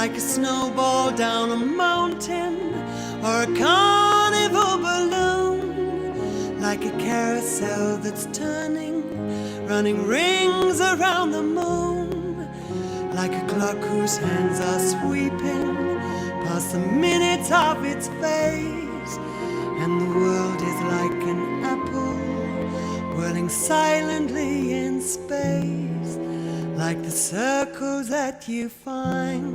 Like a snowball down a mountain or a carnival balloon, like a carousel that's turning, running rings around the moon, like a clock whose hands are sweeping past the minutes of its face, and the world is like an apple whirling silently in space, like the circles that you find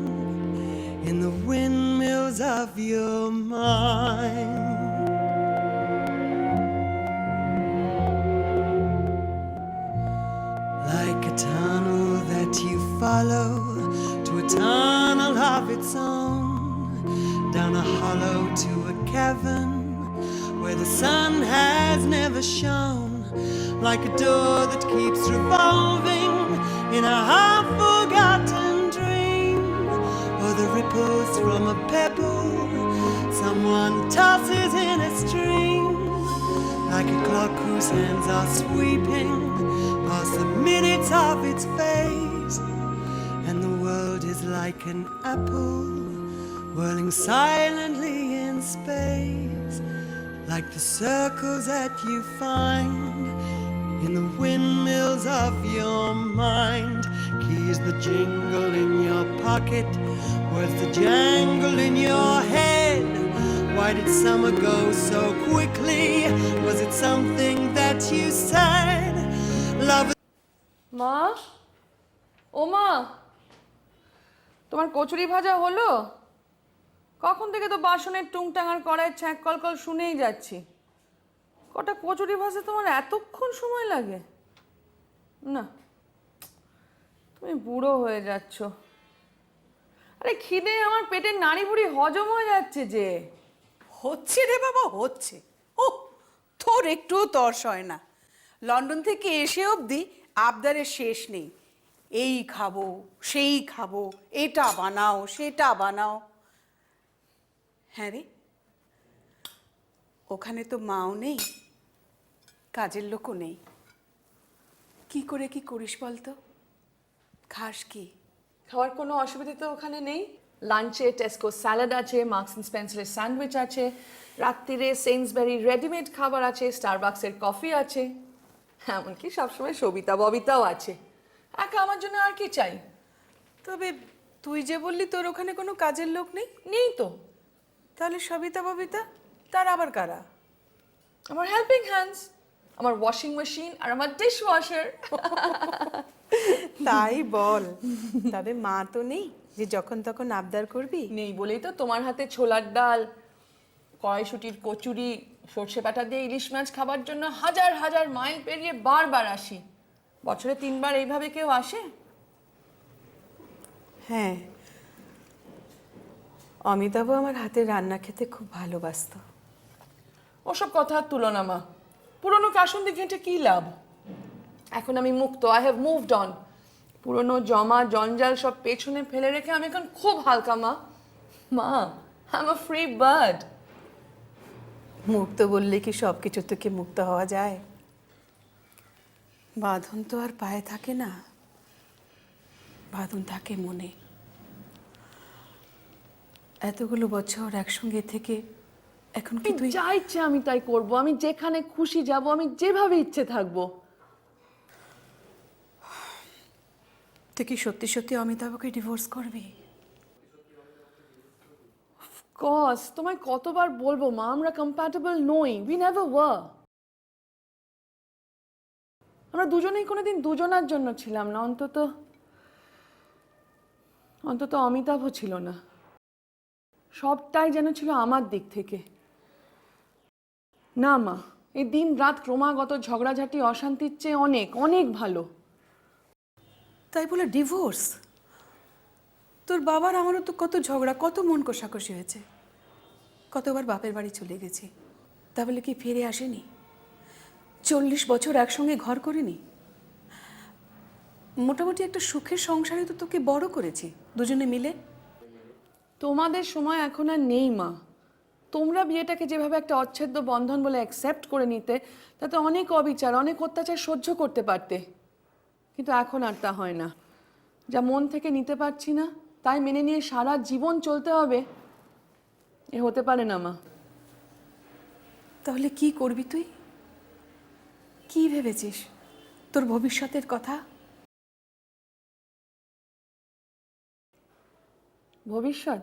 in the windmills of your mind. Like a tunnel that you follow to a tunnel of its own, down a hollow to a cavern where the sun has never shone, like a door that keeps revolving in a half-forgotten dream, or the ripples from a pebble someone tosses in a stream, like a clock whose hands are sweeping past the minutes of its face, and the world is like an apple whirling silently in space, like the circles that you find in the windmills of your mind. Keys that jingle in your pocket, words that jangle in your head. Why did summer go so quickly? Was it something that you said? Love. মা, ও মা, তোমার কচুরি ভাজা হলো? কখন থেকে তো বাসনের টুংটাং আর কড়াইয়ের ছ্যাঁক কলকল শুনেই যাচ্ছি। কটা কচুরি ভাজতে তোমার এতক্ষণ সময় লাগে? না, তুমি বুড়ো হয়ে যাচ্ছ। আরে খিদে আমার পেটের নাড়ি বুড়ি হজম হয়ে যাচ্ছে যে। হচ্ছে রে বাবা, হচ্ছে। ও তোর একটুও তর্স হয় না। লন্ডন থেকে এসে অবধি আবদারের শেষ নেই। এই খাবো, সেই খাবো, এটা বানাও, সেটা বানাও। হ্যাঁ রে, ওখানে তো মাও নেই, কাজের লোকও নেই। কি করে কি করিস বলতো? খাস কি? খাওয়ার কোনো অসুবিধা তো ওখানে নেই। লাঞ্চে টেস্কো স্যালাড আছে, মার্কস অ্যান্ড স্পেন্সারের স্যান্ডউইচ আছে, রাত্রিরে সেইন্সবেরি রেডিমেড খাবার আছে, স্টারবাক্সের কফি আছে, এমনকি সবসময় সবিতা ববিতাও আছে। একা আমার জন্য আর কি চাই? তবে তুই যে বললি তোর ওখানে কোনো কাজের লোক নেই। নেই তো। তাহলে সবিতা ববিতা তার আবার কারা? আমার হেল্পিং হ্যান্ডস, আমার ওয়াশিং মেশিন আর আমার ডিশ ওয়াশার। তাই বল, তবে মা তো নেই যে যখন তখন আবদার করবি। নেই বলেই তো তোমার হাতে ছোলার ডাল, কড়াইশুটির কচুরি, সর্ষে বাটা দিয়ে ইলিশ মাছ খাবার জন্য হাজার হাজার মাইল পেরিয়ে বারবার আসি। বছরে 3 বার এইভাবে কেউ আসে? হ্যাঁ, অমিতাভ আমার হাতের রান্না খেতে খুব ভালোবাসতো। ওসব কথার তুলনা মা, পুরনো কাসুন্দি ঘেঁটে কি লাভ? এখন আমি মুক্ত, আই হ্যাভ মুভড অন। পুরনো জমা জঞ্জাল সব পেছনে ফেলে রেখে আমি এখন খুব হালকা মা। মা, I am a free bird. মুক্ত বললে কি সব কিছু থেকে মুক্ত হওয়া যায়? বাঁধন তো আর পায়ে থাকে না, বাঁধন থাকে মনে। এতগুলো বছর একসঙ্গে থেকে এখন কি তুই যা ইচ্ছে আমি তাই করব, আমি যেখানে খুশি যাব, আমি যেভাবে ইচ্ছে থাকবো। তুই কি সত্যি সত্যি অমিতাভকে ডিভোর্স করবি? কস তোমায় কতবার বলবো মা, আমরা কম্প্যাটেবল নই, উই নেভার ওয়ার। আমরা দুজনেই কোনোদিন দুজনার জন্য ছিলাম না, অন্তত অন্তত অমিতাভ ছিল না। সবটাই যেন ছিল আমার দিক থেকে। না মা, এই দিন রাত ক্রমাগত ঝগড়াঝাটি অশান্তির চেয়ে অনেক অনেক ভালো। তাই বলে ডিভোর্স? তোর বাবার আমারও তো কত ঝগড়া, কত মন কষাকষি হয়েছে, কতবার বাপের বাড়ি চলে গেছি, তা বলে কি ফিরে আসেনি? 40 বছর একসঙ্গে ঘর করিনি? মোটামুটি একটা সুখের সংসারে তো তোকে বড় করেছি দুজনে মিলে। তোমাদের সময় এখন আর নেই মা। তোমরা বিয়েটাকে যেভাবে একটা অচ্ছেদ্য বন্ধন বলে অ্যাকসেপ্ট করে নিতে, তাতে অনেক অবিচার, অনেক অত্যাচার সহ্য করতে পারতে। কিন্তু এখন আর তা হয় না। যা মন থেকে নিতে পারছি না তাই মেনে নিয়ে সারা জীবন চলতে হবে, এ হতে পারে না মা। তাহলে কি করবি তুই? কি ভেবেছিস তোর ভবিষ্যতের কথা? ভবিষ্যৎ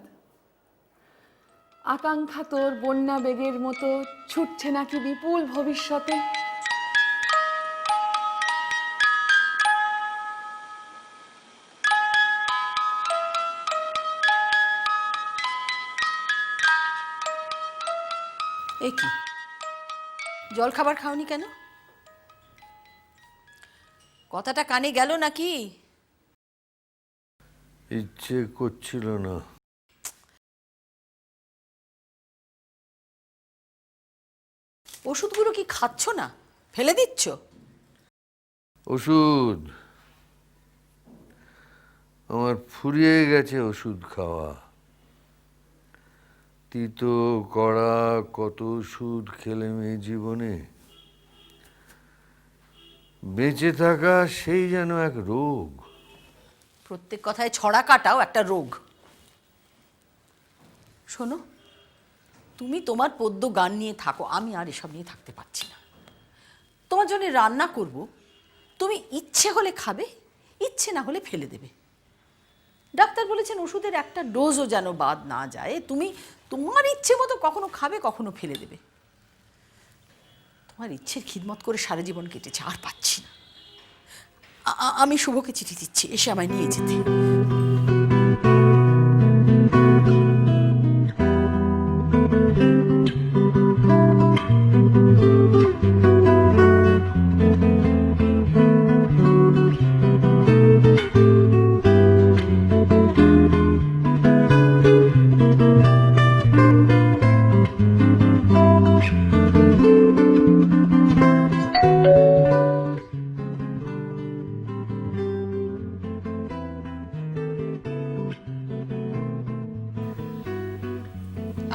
আকাঙ্ক্ষা তোর বন্যা বেগের মতো ছুটছে নাকি বিপুল ভবিষ্যতে? এ কি, জল খাবার খাওনি কেন? কথাটা কানে গেল নাকি? ইচ্ছে করছিল না। ওষুধগুলো কি খাচ্ছ না, ফেলে দিচ্ছ? ওষুধ আমার ফুরিয়ে গেছে, ওষুধ খাওয়া। তিতো কড়া কত ওষুধ খেলে মেয়ে জীবনে। বেঁচে থাকা সেই যেন এক রোগ। প্রত্যেক কথায় ছড়া কাটাও একটা রোগ। শোনো, তুমি তোমার পদ্য গান নিয়ে থাকো, আমি আর এসব নিয়ে থাকতে পারছি না। তোমার জন্য রান্না করব, তুমি ইচ্ছে হলে খাবে, ইচ্ছে না হলে ফেলে দেবে। ডাক্তার বলেছেন ওষুধের একটা ডোজও যেন বাদ না যায়। তুমি তোমার ইচ্ছে মতো কখনো খাবে, কখনো ফেলে দেবে। তোমার ইচ্ছের খিদমত করে সারা জীবন কেটেছে, আর পাচ্ছি না। আমি শুভকে চিঠি দিচ্ছি, এসে আমায় নিয়ে যেতে।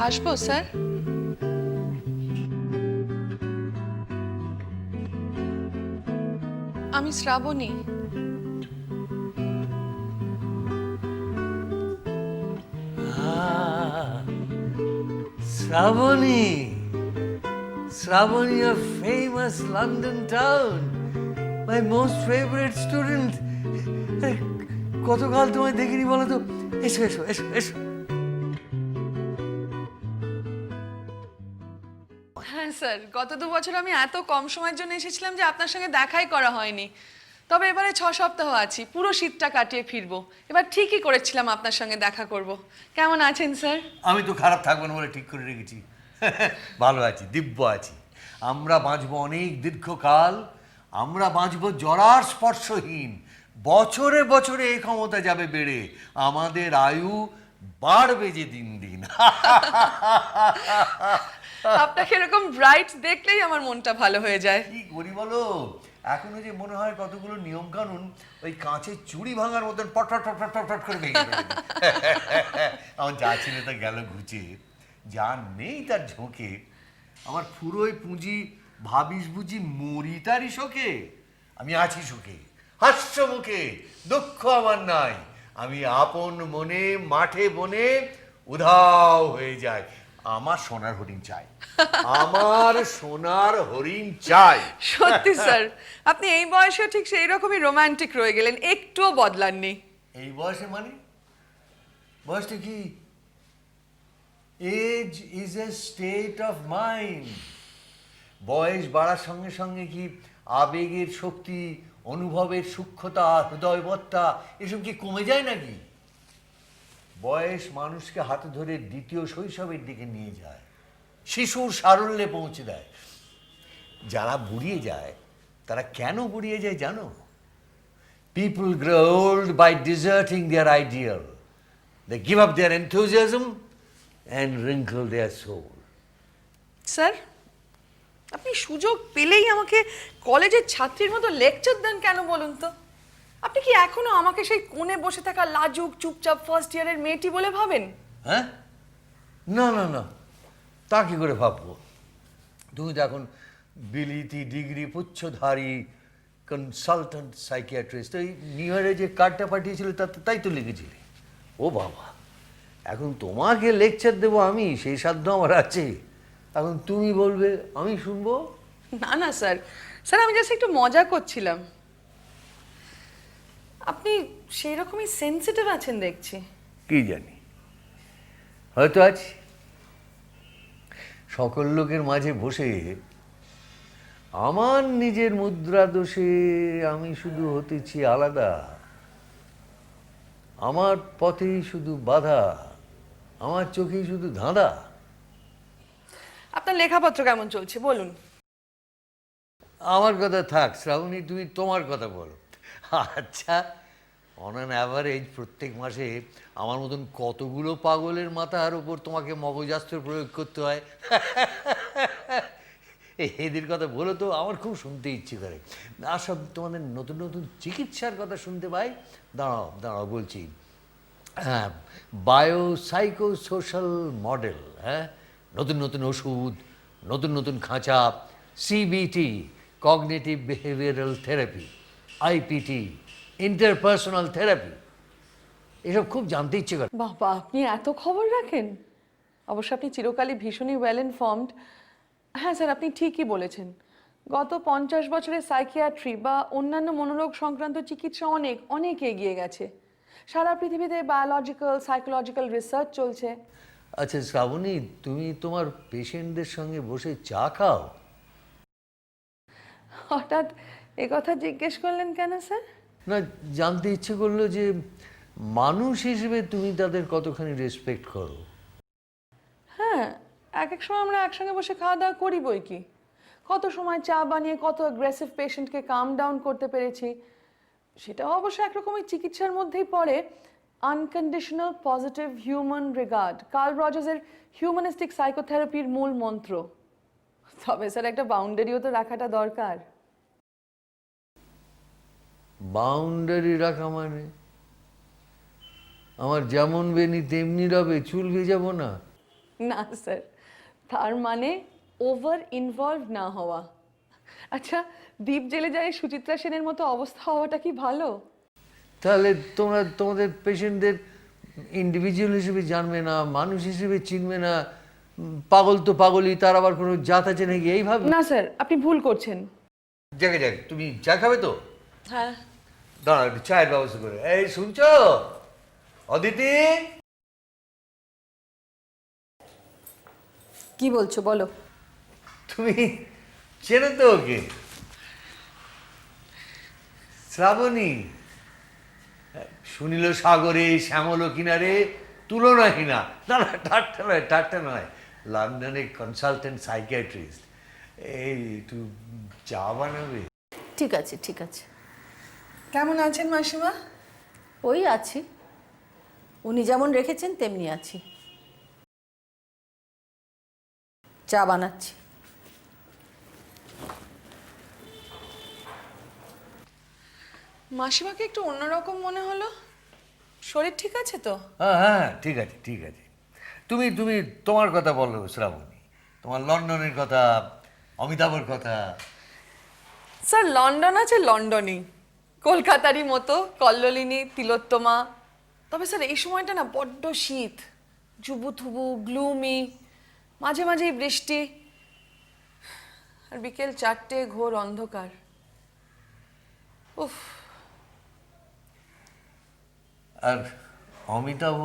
আসবো স্যার? আমি Shrabani. Shrabani, Shrabani of famous London town, my most favorite student. কতকাল তোমায় দেখিনি বলো তো। এসো এসো এসো এসো। হ্যাঁ স্যার, গত 2 বছর আমি এত কম সময়ের জন্য এসেছিলাম যে আপনার সঙ্গে দেখাই করা হয়নি। তবে এবারে 6 সপ্তাহ আছি, পুরো শীতটা কাটিয়ে ফিরবো। এবার ঠিকই করেছিলাম আপনার সঙ্গে দেখা করব। কেমন আছেন স্যার? আমি তো খারাপ থাকবো না বলে ঠিক করে রেখেছি। ভালো আছি, দিব্য আছি। আমরা বাঁচবো অনেক দীর্ঘকাল, আমরা বাঁচবো জরার স্পর্শহীন। বছরে বছরে এই ক্ষমতা যাবে বেড়ে, আমাদের আয়ু বাড়বে যে দিন দিন। আপনাকে এরকম ব্রাইট দেখলেই আমার মনটা ভালো হয়ে যায়। কি করি বলো, এখনো যে মনে হয় কতগুলো নিয়ম কানুন ওই কাঁচের চুড়ি ভাঙার মতন পট পট পট পট পট পট করে ভেঙে ফেলেছি। আমার যা ছিল তা গেল ঘুচে, যা নেই তার ঝোঁকে। আমার পুরোই পুঁজি ভাবিস বুঝি মরি তারই শোকে। আমি আছি সুখে, হাস্য মুখে, দুঃখ আমার নাই। আমি আপন মনে মাঠে বনে উধাও হয়ে যায়। আমার সোনার হরিণ চাই, আমার সোনার হরিণ চাই। সত্যি স্যার, আপনি এই বয়সেও ঠিক সেই রকমই রোমান্টিক রয়ে গেলেন, একটুও বদলাননি। এই বয়সে মানে বয়সটা কি? Age is a state of mind. বয়স বাড়ার সঙ্গে সঙ্গে কি আবেগের শক্তি, অনুভবের সূক্ষ্মতা, হৃদয়বত্তা এসব কি কমে যায় নাকি? বয়স মানুষকে হাতে ধরে দ্বিতীয় শৈশবের দিকে নিয়ে যায়, শিশুর সারল্যে পৌঁছে দেয়। যারা বুড়িয়ে যায় তারা কেন বুড়িয়ে যায় জানো? People grow old by deserting their ideal. They give up their enthusiasm and wrinkle their soul. Sir, আপনি সুযোগ পেলেই আমাকে কলেজের ছাত্রীর মতো লেকচার দেন কেন বলুন তো? আপনি কি এখনো আমাকে সেই কোণে বসে থাকা লাজুক চুপচাপ ফার্স্ট ইয়ারের মেয়েটি বলে ভাবেন? হ্যাঁ, না না না, তা কি করে ভাববো? তুমি তো এখন বিলিতি ডিগ্রি পুচ্ছধারী কনসালট্যান্ট সাইকিয়াট্রিস্ট। ওই নিউ ইয়ারে যে কার্ডটা পাঠিয়েছিল তাই তো লিখেছিলে। ও বাবা, এখন তোমাকে লেকচার দেবো আমি, সেই সাধ্য আমার আছে? এখন তুমি বলবে আমি শুনবো? না না স্যার, স্যার আমি জাস্ট একটু মজা করছিলাম। আপনি সেই রকমই সেনসিটিভ আছেন দেখছি। কি জানি, হয়তো আছি। সকল লোকের মাঝে বসে আমার নিজের মুদ্রা দোষে আমি শুধু হতেছি আলাদা। আমার পথেই শুধু বাধা, আমার চোখেই শুধু ধাঁধা। আপনার লেখাপত্র কেমন চলছে বলুন? আমার কথা থাক শ্রাবণী, তুমি তোমার কথা বলো। আচ্ছা, অন অ্যান অ্যাভারেজ প্রত্যেক মাসে আমার মতন কতগুলো পাগলের মাথার ওপর তোমাকে মগজাস্ত্র প্রয়োগ করতে হয়? এদের কথা বলো তো, আমার খুব শুনতে ইচ্ছে করে। আর সব তোমাদের নতুন নতুন চিকিৎসার কথা শুনতে পাই। দাঁড়াও দাঁড়াও বলছি। হ্যাঁ, বায়োসাইকো সোশ্যাল মডেল, হ্যাঁ, নতুন নতুন ওষুধ, নতুন নতুন খাঁচা, CBT cognitive behavioural therapy, IPT interpersonal therapy, এসব খুব জানতে ইচ্ছে করে। বাবা, আপনি এত খবর রাখেন? অবশ্য আপনি চিরকালই ভীষণই ওয়েল ইনফর্মড। হ্যাঁ স্যার, আপনি ঠিকই বলেছেন। গত 50 বছরে সাইকিয়াট্রি বা অন্যান্য মনোরোগ সংক্রান্ত চিকিৎসা অনেক অনেক এগিয়ে গেছে। সারা পৃথিবীতে বায়োলজিক্যাল সাইকোলজিক্যাল রিসার্চ চলছে। আচ্ছা শ্রাবণী, তুমি তোমার পেশেন্টদের সঙ্গে বসে চা খাও? হঠাৎ কথা জিজ্ঞেস করলেন কেন স্যার? না, জানতে ইচ্ছে করলো যে মানুষ হিসেবে তুমি তাদের কতখানি রেসপেক্ট করো। হ্যাঁ, এক এক সময় আমরা একসঙ্গে বসে খাওয়া দাওয়া করি বই কি। কত সময় চা বানিয়ে কত অ্যাগ্রেসিভ পেশেন্টকে কাম ডাউন করতে পেরেছি। সেটা অবশ্য একরকমই চিকিৎসার মধ্যেই পড়ে। Unconditional positive human regard, Carl রজার্সের হিউম্যানিস্টিক সাইকোথেরাপির মূল মন্ত্র। তবে স্যার একটা বাউন্ডারিও তো রাখাটা দরকার। বাউন্ডারি রাখা মানে আমার যেমন বেনি তেমনি রবে, চুল ভেজাবো না? না স্যার, তার মানে ওভার ইনভলভ না হওয়া। আচ্ছা, দ্বীপ জেলে যায় সুচিত্রা সেনের মতো অবস্থা হওয়াটা কি ভালো? তাহলে তোমরা তোমাদের পেশেন্টদের ইন্ডিভিজুয়াল হিসেবে জানবে না, মানুষ হিসেবে চিনবে না। পাগল তো পাগলই, তার আবার কোনো জাত আছে নাকি এইভাবে? না স্যার, আপনি ভুল করছেন। জায়গায় যাক, তুমি চা খাবে তো? হ্যাঁ। দাঁড়াও, একটু চায়ের ব্যবস্থা করে। এই শুনছ অদিতি? কি বলছো বলো? তুমি চেনো তো ওকে? শ্রাবণী, শুনিল সাগরে শ্যামল কিনারে তুলনাহীনা, না না, ঠাট্টা নয়, লন্ডনে কনসালটেন্ট সাইকিয়াট্রিস্ট। এই একটু চা বানাবে? ঠিক আছে, ঠিক আছে। কেমন আছেন মাসিমা? ওই আছি, উনি যেমন রেখেছেন তেমনি আছি। চা বানাচ্ছি। মাসিমাকে একটু অন্যরকম মনে হলো। শরীর ঠিক আছে তো? হ্যাঁ হ্যাঁ, ঠিক আছে ঠিক আছে। তুমি তুমি তোমার কথা বলো শ্রাবণী, তোমার লন্ডনের কথা, অমিতাভর কথা। স্যার লন্ডন আছে লন্ডনই, কলকাতারই মতো কল্লোলিনী, তিলোত্তমা। তবে স্যার এই সময়টা না বড্ড শীত, জুবুথুবু, গ্লুমি, মাঝে মাঝেই বৃষ্টি, আর বিকেল 4টে ঘোর অন্ধকার। উফ। আর অমিতাভ?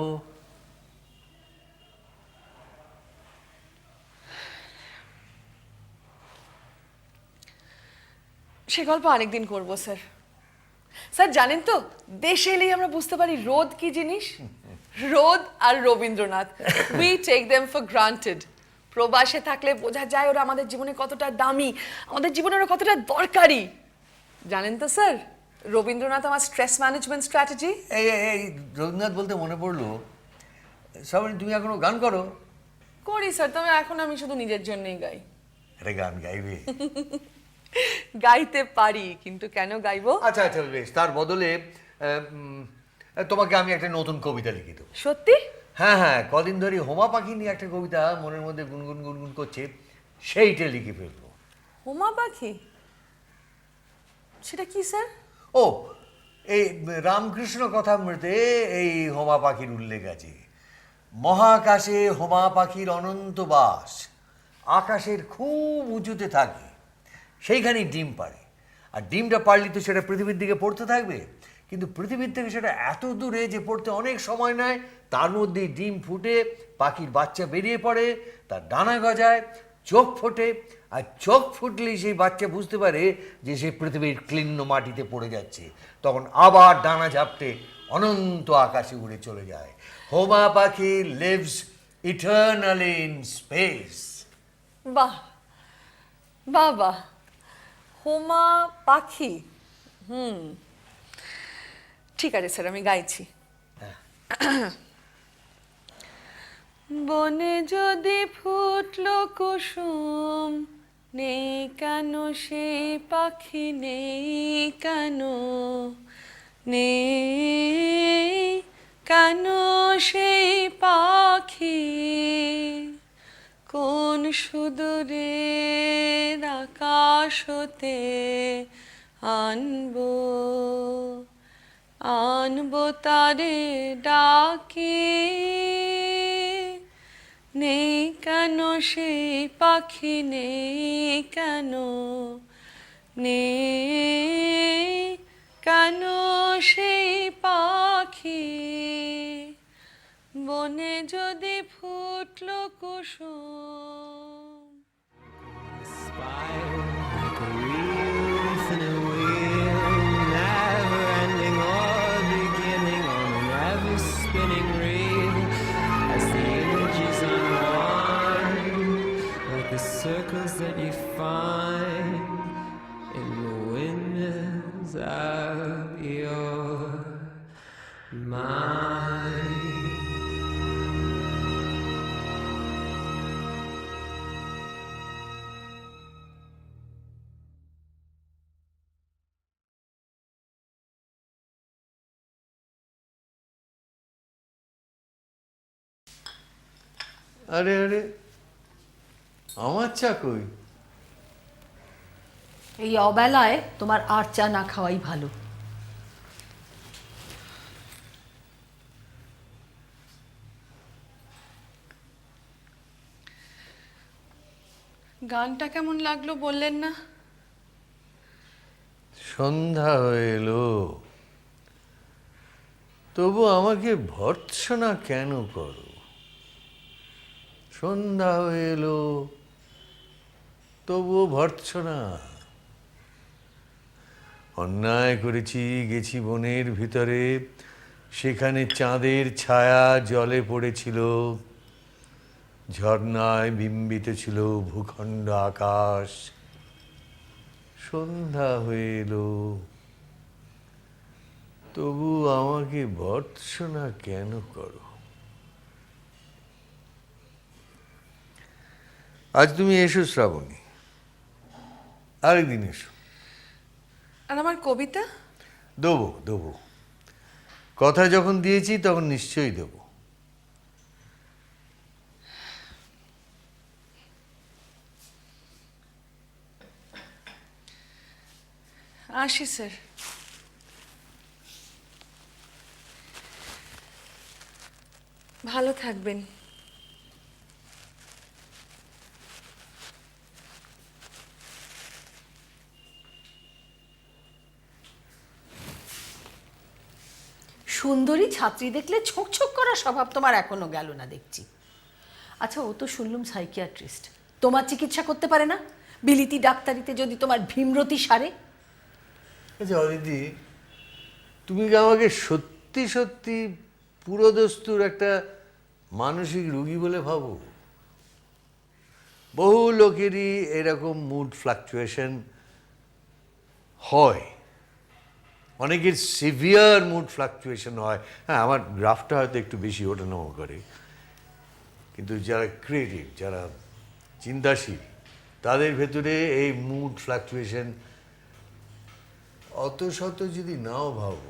সে গল্প আরেকদিন করবো স্যার। স্যার জানেন তো, দেশে এলেই আমরা বুঝতে পারি রোদ কি জিনিস। রোদ আর Rabindranath, we take them for granted. প্রবাসে থাকলে বোঝা যায় ওরা আমাদের জীবনে কতটা দামি, আমাদের জীবনে ওরা কতটা দরকারি। জানেন তো স্যার, রবীন্দ্রনাথ আমার স্ট্রেস ম্যানেজমেন্ট স্ট্র্যাটেজি। এই এই রবীন্দ্রনাথ বলতে মনে পড়লো, শ্রাবণী তুমি এখনো গান করো? করি স্যার, তবে এখন আমি শুধু নিজের জন্যই গাই। একটা গান গাইবে? গাইতে পারি, কিন্তু কেন গাইবো? আচ্ছা আচ্ছা, বেশ। তার বদলে তোমাকে আমি একটা নতুন কবিতা লিখে দেবো। সত্যি? হ্যাঁ হ্যাঁ, কদিন ধরে হোমা পাখি নিয়ে একটা কবিতা মনের মধ্যে গুনগুন গুনগুন করছে, সেইটা লিখে ফেলবো। হোমা পাখি? সেটা কি স্যার? ও, এই রামকৃষ্ণ কথামৃতে এই হোমা পাখির উল্লেখ আছে। মহাকাশে হোমা পাখির অনন্ত বাস, আকাশের খুব উঁচুতে থাকে, সেইখানেই ডিম পাড়ে। আর ডিমটা পারলে তো সেটা পৃথিবীর দিকে পড়তে থাকবে, কিন্তু পৃথিবীর থেকে সেটা এত দূরে যে পড়তে অনেক সময় নেয়। তার মধ্যেই ডিম ফুটে পাখির বাচ্চা বেরিয়ে পড়ে, তার ডানা গজায়, চোখ ফোটে, আর চোখ ফুটলেই সেই বাচ্চা বুঝতে পারে যে সে পৃথিবীর ক্লিন্ন মাটিতে পড়ে যাচ্ছে। তখন আবার ডানা ঝাপটে অনন্ত আকাশে উড়ে চলে যায়। হোমা পাখি লিভস ইটারনালি ইন স্পেস। বাহ বাহ বাহ, হোমা পাখি। ঠিক আছে স্যার, আমি গাইছি। বনে যদি ফুটলো কুসুম, নেই কেন সেই পাখি, নেই কেন, নেই কেন সেই পাখি, কোন সুদূরের আকাশ হতে আনবো, আনবো তারে ডাকি, নেই কেন সেই পাখি, নেই কেন, নেই কেন সেই পাখি, বনে যদি ফুটলো কুসুম। Spiral like a reef in a wheel, never ending or beginning on an ever spinning reel. As the images unwind, like the circles that you find in the windows of your mind. আরে আরে, আমার চা কই? এই অবেলায় তোমার আর চা না খাওয়াই ভালো। গানটা কেমন লাগলো বললেন না? সন্ধ্যা হয়ে এলো, তবু আমাকে ভর্ৎসনা কেন করো? সন্ধ্যা হয়ে এলো, তবুও ভর্ৎসনা। অন্যায় করেছি, গেছি বনের ভিতরে, সেখানে চাঁদের ছায়া জলে পড়েছিল, ঝর্ণায় বিম্বিত ছিল ভূখণ্ড আকাশ। সন্ধ্যা হয়ে এলো, তবু আমাকে ভর্ৎসনা কেন করো? আজ তুমি এসো শ্রাবণী, আরেকদিন এসো। আর আমার কবিতা? দেবো দেবো, কথা যখন দিয়েছি তখন নিশ্চয়ই দেবো। আসি স্যার। ভালো থাকবেন। সুন্দরী ছাত্রী দেখলে ছোঁক ছোঁক করা স্বভাব তোমার এখনো গেল না দেখছি। আচ্ছা, ও তো শুনলুম সাইকিয়াট্রিস্ট, তোমার চিকিৎসা করতে পারে না? বিলিতি ডাক্তারিতে যদি তোমার ভীমরতি সারে। আচ্ছা অদিতি, তুমি কি আমাকে সত্যি সত্যি পুরোদস্তুর একটা মানসিক রোগী বলে ভাবো? বহু লোকেরই এরকম মুড ফ্লাকচুয়েশন হয়, অনেকের সিভিয়ার মুড ফ্লাকচুয়েশন হয়। হ্যাঁ, আমার গ্রাফটা হয়তো একটু বেশি ওঠানামা করে, কিন্তু যারা ক্রিয়েটিভ, যারা চিন্তাশীল, তাদের ভেতরে এই মুড ফ্লাকচুয়েশন অত শত যদি নাও ভাবো,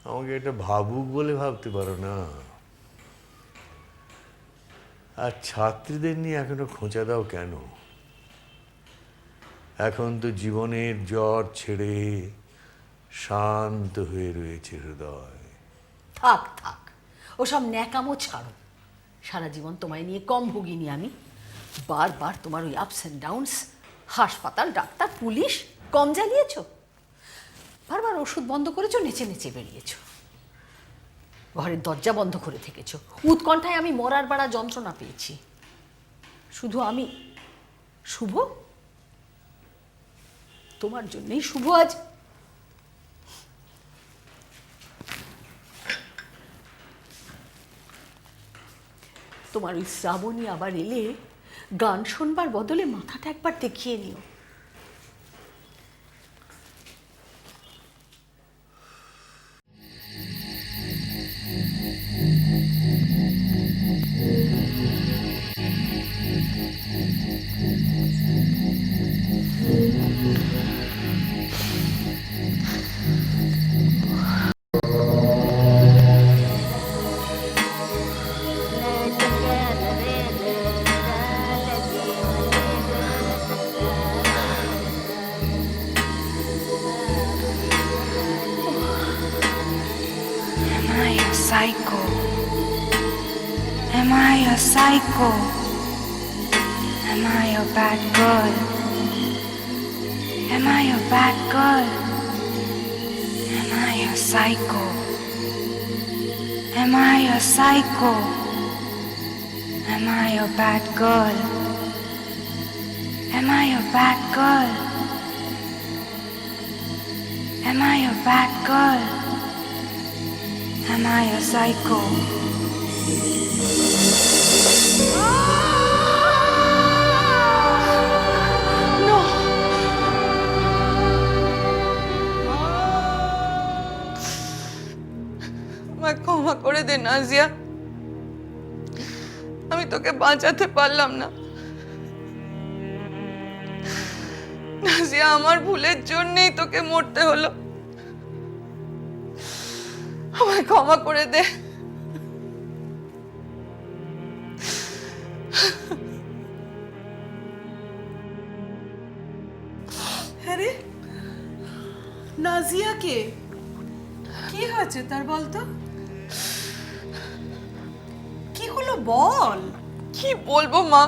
আমাকে এটা ভাবুক বলে ভাবতে পারো না। আর ছাত্রীদের নিয়ে এখনো খোঁচা দাও কেন? এখন তো জীবনের জ্বর ছেড়ে শান্ত হয়ে রয়েছে হৃদয়। থাক থাক, ওসব ন্যাকামো ছাড়ো। সারা জীবন তোমায় নিয়ে কম ভুগিনি আমি। বারবার তোমার ওই আপস অ্যান্ড ডাউনস, হাসপাতাল, ডাক্তার, পুলিশ কম জ্বালিয়েছ? বারবার ওষুধ বন্ধ করেছো, নেচে নেচে বেরিয়েছ, ঘরের দরজা বন্ধ করে থেকেছ। উৎকণ্ঠায় আমি মরার বাড়া যন্ত্রণা পেয়েছি। শুধু আমি শুভ, তোমার জন্যই শুভ আজ। তোমার ওই শ্রাবণী আবার এলে গান শোনবার বদলে মাথাটা একবার দেখিয়ে নিও। Psycho? Am I a psycho? Am I a bad girl? Am I a bad girl? Am I a psycho? Am I a psycho? Am I a bad girl? Am I a bad girl? Am I a bad girl? Am I a psycho? No! আমায় ক্ষমা করে দে নাজিয়া, আমি তোকে বাঁচাতে পারলাম না। নাজিয়া, আমার ভুলের জন্যই তোকে মরতে হলো। আমায় ক্ষমা করে দে। আরে নাজিয়াকে কি হয়েছে তার বলতো? কি হলো বল। কি বলবো মা,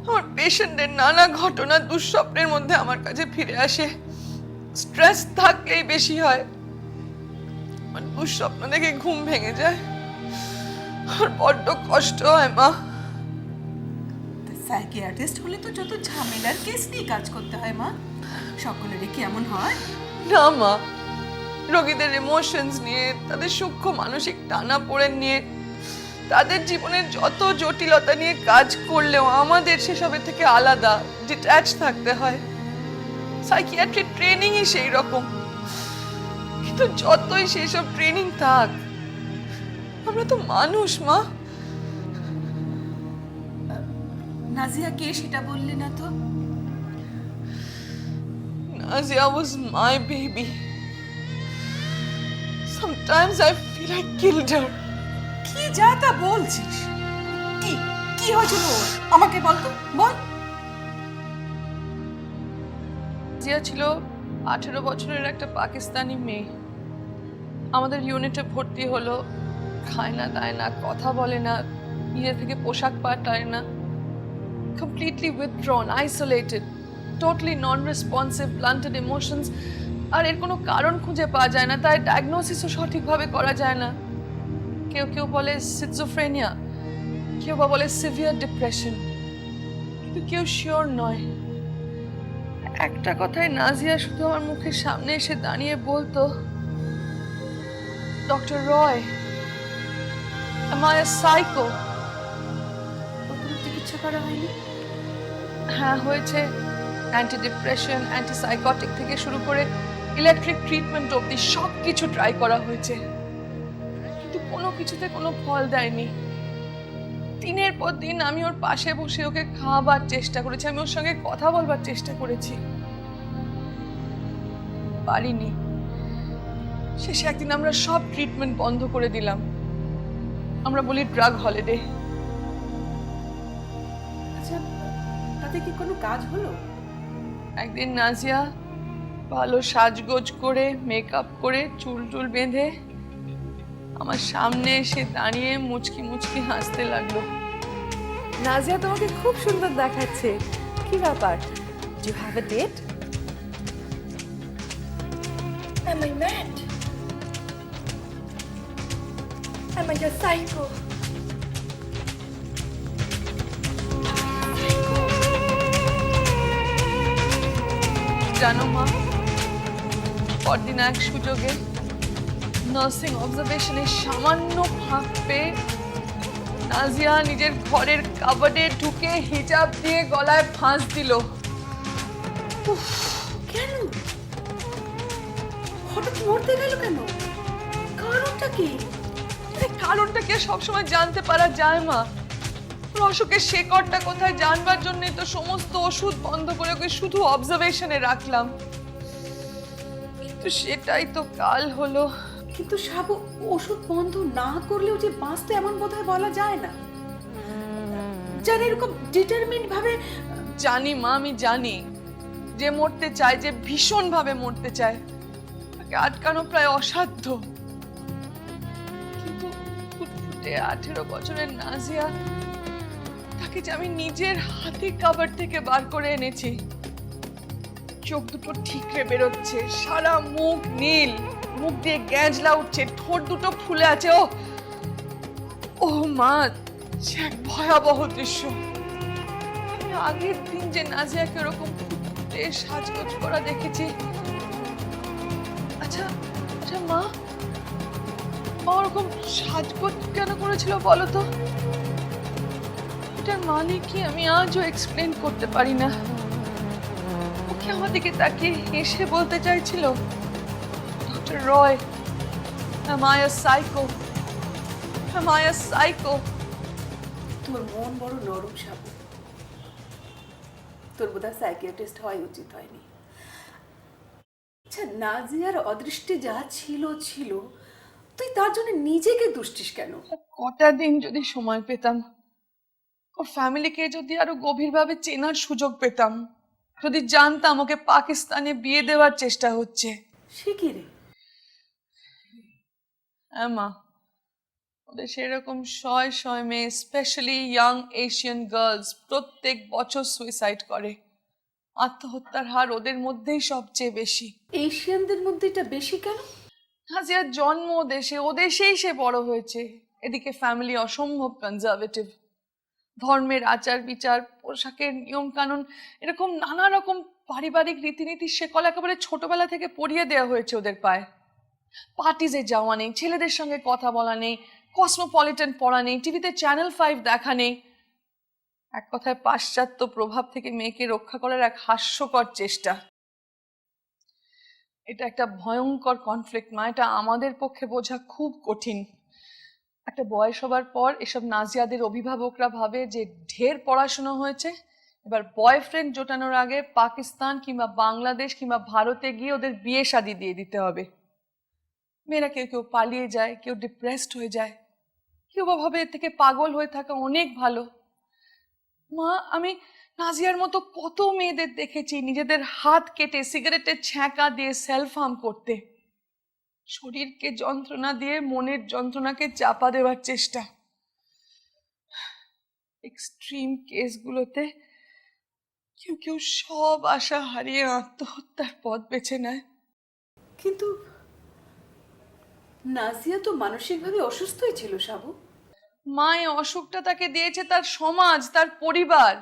আমার পেশেন্টের নানা ঘটনা দুঃস্বপ্নের মধ্যে আমার কাছে ফিরে আসে। স্ট্রেস থাকলেই বেশি হয়। আমার দুঃস্বপ্ন দেখে ঘুম ভেঙে যায়, আমার বড্ড কষ্ট হয় মা। সাইকিয়াট্রিস্ট হলে তো যত ঝামেলার কেস নিয়ে কাজ করতে হয় মা। সকলেরই কি এমন হয়? না মা, রোগীদের ইমোশনস নিয়ে, তাদের সূক্ষ্ম মানসিক টানাপোড়েন নিয়ে, তাদের জীবনের যত জটিলতা নিয়ে কাজ করলেও আমাদের সেসবের থেকে আলাদা, ডিট্যাচ থাকতে হয়। সাইকিয়াট্রি ট্রেনিংই সেই রকম। কিন্তু যতই সেসব ট্রেনিং থাক, আমরা তো মানুষ মা। নাজিয়া কে সেটা বললে না তো? Nazia was my baby. Sometimes I feel I killed her. কি যা তা বলছিস? কি কি হয়েছিল ওর? আমাকে বল তো, বল। জিয়া ছিল 18 বছরের একটা পাকিস্তানি মেয়ে। আমাদের ইউনিটে ভর্তি হলো, খায় না দায় না, কথা বলে না, নিজে থেকে পোশাক পাল্টায় না, completely withdrawn, isolated, totally non-responsive, blunted emotions, আর এর কোনো কারণ খুঁজে পাওয়া যায় না, তাই ডায়াগনোসিসও সঠিকভাবে করা যায় না। কেউ কেউ বলে সিজোফ্রেনিয়া, কেউ বা বলে সিভিয়ার ডিপ্রেশন, কিন্তু কেউ শিওর নয়। একটা কথায় নাজিয়া শুধু আমার মুখের সামনে এসে দাঁড়িয়ে বলতো, doctor Roy, am I a psycho? ওর কোনো চিকিৎসা করা হয়নি? হ্যাঁ হয়েছে, অ্যান্টি ডিপ্রেশন, অ্যান্টিসাইকটিক থেকে শুরু করে ইলেকট্রিক ট্রিটমেন্ট অবধি সব কিছু ট্রাই করা হয়েছে, কিন্তু কোনো কিছুতে কোনো ফল দেয়নি। দিনের পর দিন আমি ওর পাশে বসে ওকে খাওয়াবার চেষ্টা করেছি, আমি ওর সঙ্গে কথা বলবার চেষ্টা করেছি, পারিনি। শেষে একদিন আমরা সব ট্রিটমেন্ট বন্ধ করে দিলাম। আমরা বলি ড্রাগ হলিডে। আচ্ছা, তাতে কি কোনো কাজ হলো? একদিন নাজিয়া ভালো সাজগোজ করে, মেকআপ করে, চুল টুল বেঁধে আমার সামনে এসে দাঁড়িয়ে মুচকি মুচকি হাসতে লাগলো। নাজিয়া, তোমাকে খুব সুন্দর দেখাচ্ছে। কি ব্যাপার? Do you have a date? Am I mad? Am I a psycho? জানো মা, পরদিন এক সুযোগে নার্সিং অবজারভেশনে সামান্য ফাঁক পেয়ে নাজিয়া নিজের ঘরের কাবাডে ঢুকে হিজাব দিয়ে গলায় ফাঁস দিল। কেন? হঠাৎ মরতে গেল কেন? কারণটা কি? এই কারণটা কি সবসময় জানতে পারা যায় মা? ওর অসুখের শেকড়টা কোথায় জানবার জন্যই তো সমস্ত ওষুধ বন্ধ করে ওকে শুধু অবজারভেশনে রাখলাম, কিন্তু সেটাই তো কাল হলো। কিন্তু সাবু, ওষুধ বন্ধ না করলেও যে বাঁচতে এমন বোধহয় বলা যায় না। যারা এরকম ডিটারমিন্ড ভাবে। জানি মা, আমি জানি যে মরতে চায়, যে ভীষণ ভাবে মরতে চায়, তাকে আটকানো প্রায় অসাধ্য। কিন্তু ফুটফুটে 18 বছরের নাজিয়া, তাকে যে আমি নিজের হাতে কাবার থেকে বার করে এনেছি। চোখ দুটো ঠিকরে বেরোচ্ছে, সারা মুখ নীল, মুখ দিয়ে গ্যাঁজলা উঠছে, ঠোঁট দুটো ফুলে আছে। ও মা, সে এক ভয়াবহ দৃশ্য। আমি আগের দিন যে নাজিয়াকে ওরকম ফুটফুটে সাজগোজ করা দেখেছি। আচ্ছা আচ্ছা মা, ওরকম সাজগোজ কেন করেছিল বলো তো? এটার মানে কি আমি আজও এক্সপ্লেন করতে পারি না। ওকে আমার দিকে তাকিয়ে হেসে বলতে চাইছিল, doctor Roy, am I a psycho? Am I a psycho? তোর মন বড় নরম সাবু। তোর বোধহয় সাইকিয়াট্রিস্ট হওয়াই উচিত হয়নি। আচ্ছা, নাজিয়ার অদৃষ্টে যা ছিল ছিল, তুই তার জন্য নিজেকে দুষ্টিস কেন? কটা দিন যদি সময় পেতাম, ওর ফ্যামিলিকে যদি আরো গভীরভাবে চেনার সুযোগ পেতাম, যদি জানতাম ওকে পাকিস্তানে বিয়ে দেওয়ার চেষ্টা হচ্ছে। সে কি রে? হ্যাঁ মা, ওদের সেরকম শয় শয় মেয়ে, স্পেশালি ইয়াং এশিয়ান গার্লস, প্রত্যেক বছর সুইসাইড করে। আত্মহত্যার হার ওদের মধ্যেই সবচেয়ে বেশি। এশিয়ানদের মধ্যে এটা বেশি কেন? নাজিয়ার জন্ম দেশে, ও দেশেই সে বড় হয়েছে। এদিকে ফ্যামিলি অসম্ভব কনজারভেটিভ, ধর্মের আচার বিচার, পোশাকের নিয়ম কানুন, এরকম নানা রকম পারিবারিক রীতিনীতি সেকল একেবারে ছোটবেলা থেকে পড়িয়ে দেওয়া হয়েছে ওদের পায়ে। পার্টিজে যাওয়া নেই, ছেলেদের সঙ্গে কথা বলা নেই, কসমোপলিটন পড়া নেই, টিভিতে চ্যানেল 5 দেখা নেই। এক কথায় পাশ্চাত্য প্রভাব থেকে মেয়েকে রক্ষা করার এক হাস্যকর চেষ্টা। এটা একটা ভয়ঙ্কর কনফ্লিক্ট মা, এটা আমাদের পক্ষে বোঝা খুব কঠিন। একটা বয়স হবার পর এসব নাজিয়াদের অভিভাবকরা ভাবে যে ঢের পড়াশোনা হয়েছে, এবার বয়ফ্রেন্ড জোটানোর আগে পাকিস্তান কিংবা বাংলাদেশ কিংবা ভারতে গিয়ে ওদের বিয়ে শাদী দিয়ে দিতে হবে। মেয়েরা কেউ কেউ পালিয়ে যায়, কেউ ডিপ্রেসড হয়ে যায়, কেউ বা ভাবে এর থেকে পাগল হয়ে থাকা অনেক ভালো। মা, আমি নাজিয়ার মতো কত মেয়েদের দেখেছি নিজেদের হাত কেটে সিগারেটের ছ্যাঁকা দিয়ে সেলফ হার্ম করতে, শরীরকে যন্ত্রণা দিয়ে মনের যন্ত্রণাকে চাপা দেওয়ার চেষ্টা। এক্সট্রিম কেসগুলোতে কেউ কেউ সব আশা হারিয়ে আত্মহত্যার পথ বেছে নেয়। কিন্তু নাজিয়া তো মানসিকভাবে অসুস্থই ছিল সাবু। মা, এই অসুখটা তাকে দিয়েছে তার সমাজ, তার পরিবার।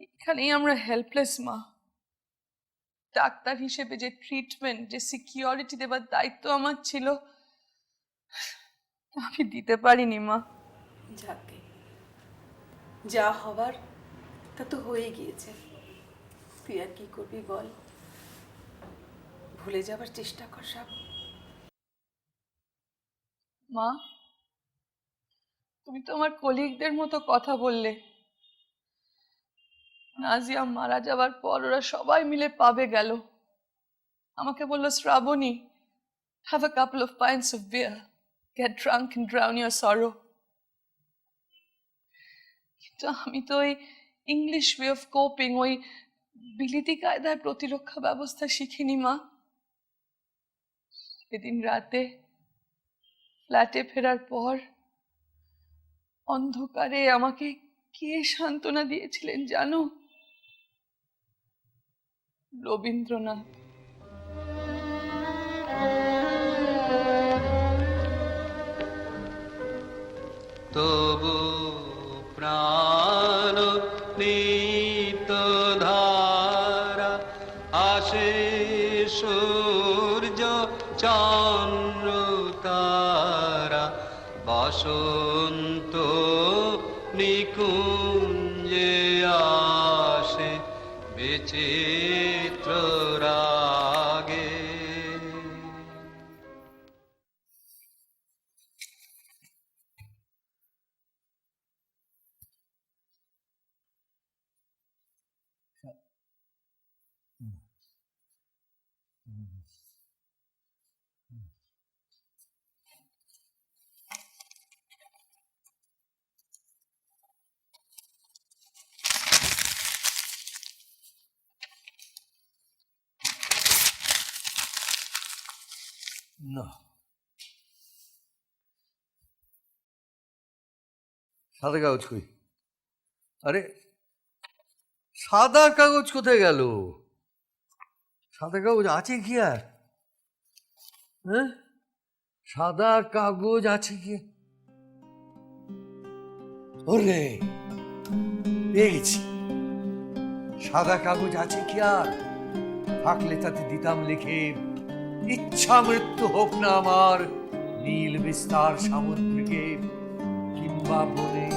এখানেই আমরা হেল্পলেস মা। ডাক্তার হিসেবে যে ট্রিটমেন্ট, যে সিকিউরিটি দেবার দায়িত্ব আমার ছিল, আমি দিতে পারিনি মা। যাকে যা হবার তা তো হয়ে গিয়েছে, তুই আর কি করবি বল। ভুলে যাবার চেষ্টা কর সাবু। মা, তুমি তো আমার কলিগদের মতো কথা বললে। নাজিয়া মারা যাবার পর ওরা সবাই মিলে পাবে গেল, আমাকে বললো, Shrabani, have a couple of pints of beer, get drunk and drown your sorrow. কিন্তু আমি তো ওই ইংলিশ ওয়ে অফ কোপিং, ওই বিলিতি কায়দায় প্রতিরক্ষা ব্যবস্থা শিখিনি মা। সেদিন রাতে ফ্ল্যাটে ফেরার পর অন্ধকারে আমাকে কে সান্ত্বনা দিয়েছিলেন জানো? রবীন্দ্রনাথ। তবু প্রাণ নিত ধারা আসে সূর্য চন্দ্র তারা বসন্ত নিকুঞ্জে আসে বিচিত্র রাগে। না, সাদা কাগজ কই? আরে সাদা কাগজ কোথায় গেল? সাদা কাগজ আছে কি আর? হ্যাঁ, সাদা কাগজ আছে কি? ওরে, পেয়ে গেছি। সাদা কাগজ আছে কি আর? থাকলে তাতে দিতাম লিখে, ইচ্ছা মৃত্যু হোক না আমার নীল বিস্তার সামুদ্রিকে কিংবা বনে,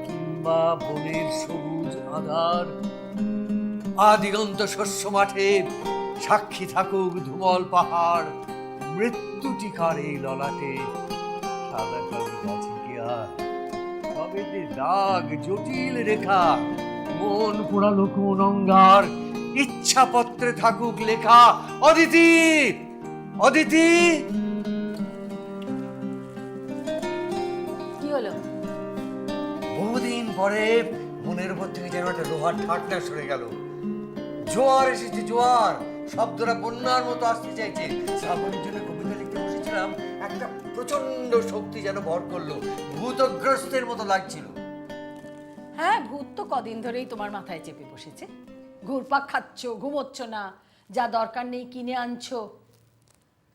কিংবা বনের সবুজ আধার, আদিগন্ত শস্য মাঠে সাক্ষী থাকুক ধুমল পাহাড়, মৃত্যু টিকার এই ললাটে সাদা কাগজ আছে কি আর? তবে যে দাগ জটিল রেখা, মন পোড়ালো কোন অঙ্গার, ইচ্ছা পত্রে থাকুক লেখা, অদিতি, অদিতি। কি হলো? বহুদিন পরে মনের উপর থেকে যেন একটা লোহার ঠাট্টা সরে গেল। জোয়ার এসেছে, জোয়ার, শব্দটা বন্যার মতো আসতে চাইছে। শ্রাবণীর জন্য কবিতা লিখতে বসেছিলাম, একটা প্রচন্ড শক্তি যেন ভর করলো, ভূতগ্রস্তের মতো লাগছিল। হ্যাঁ, ভূত তো কদিন ধরেই তোমার মাথায় চেপে বসেছে। ঘুরপাক খাচ্ছ, ঘুমোচ্ছ না, যা দরকার নেই কিনে আনছো।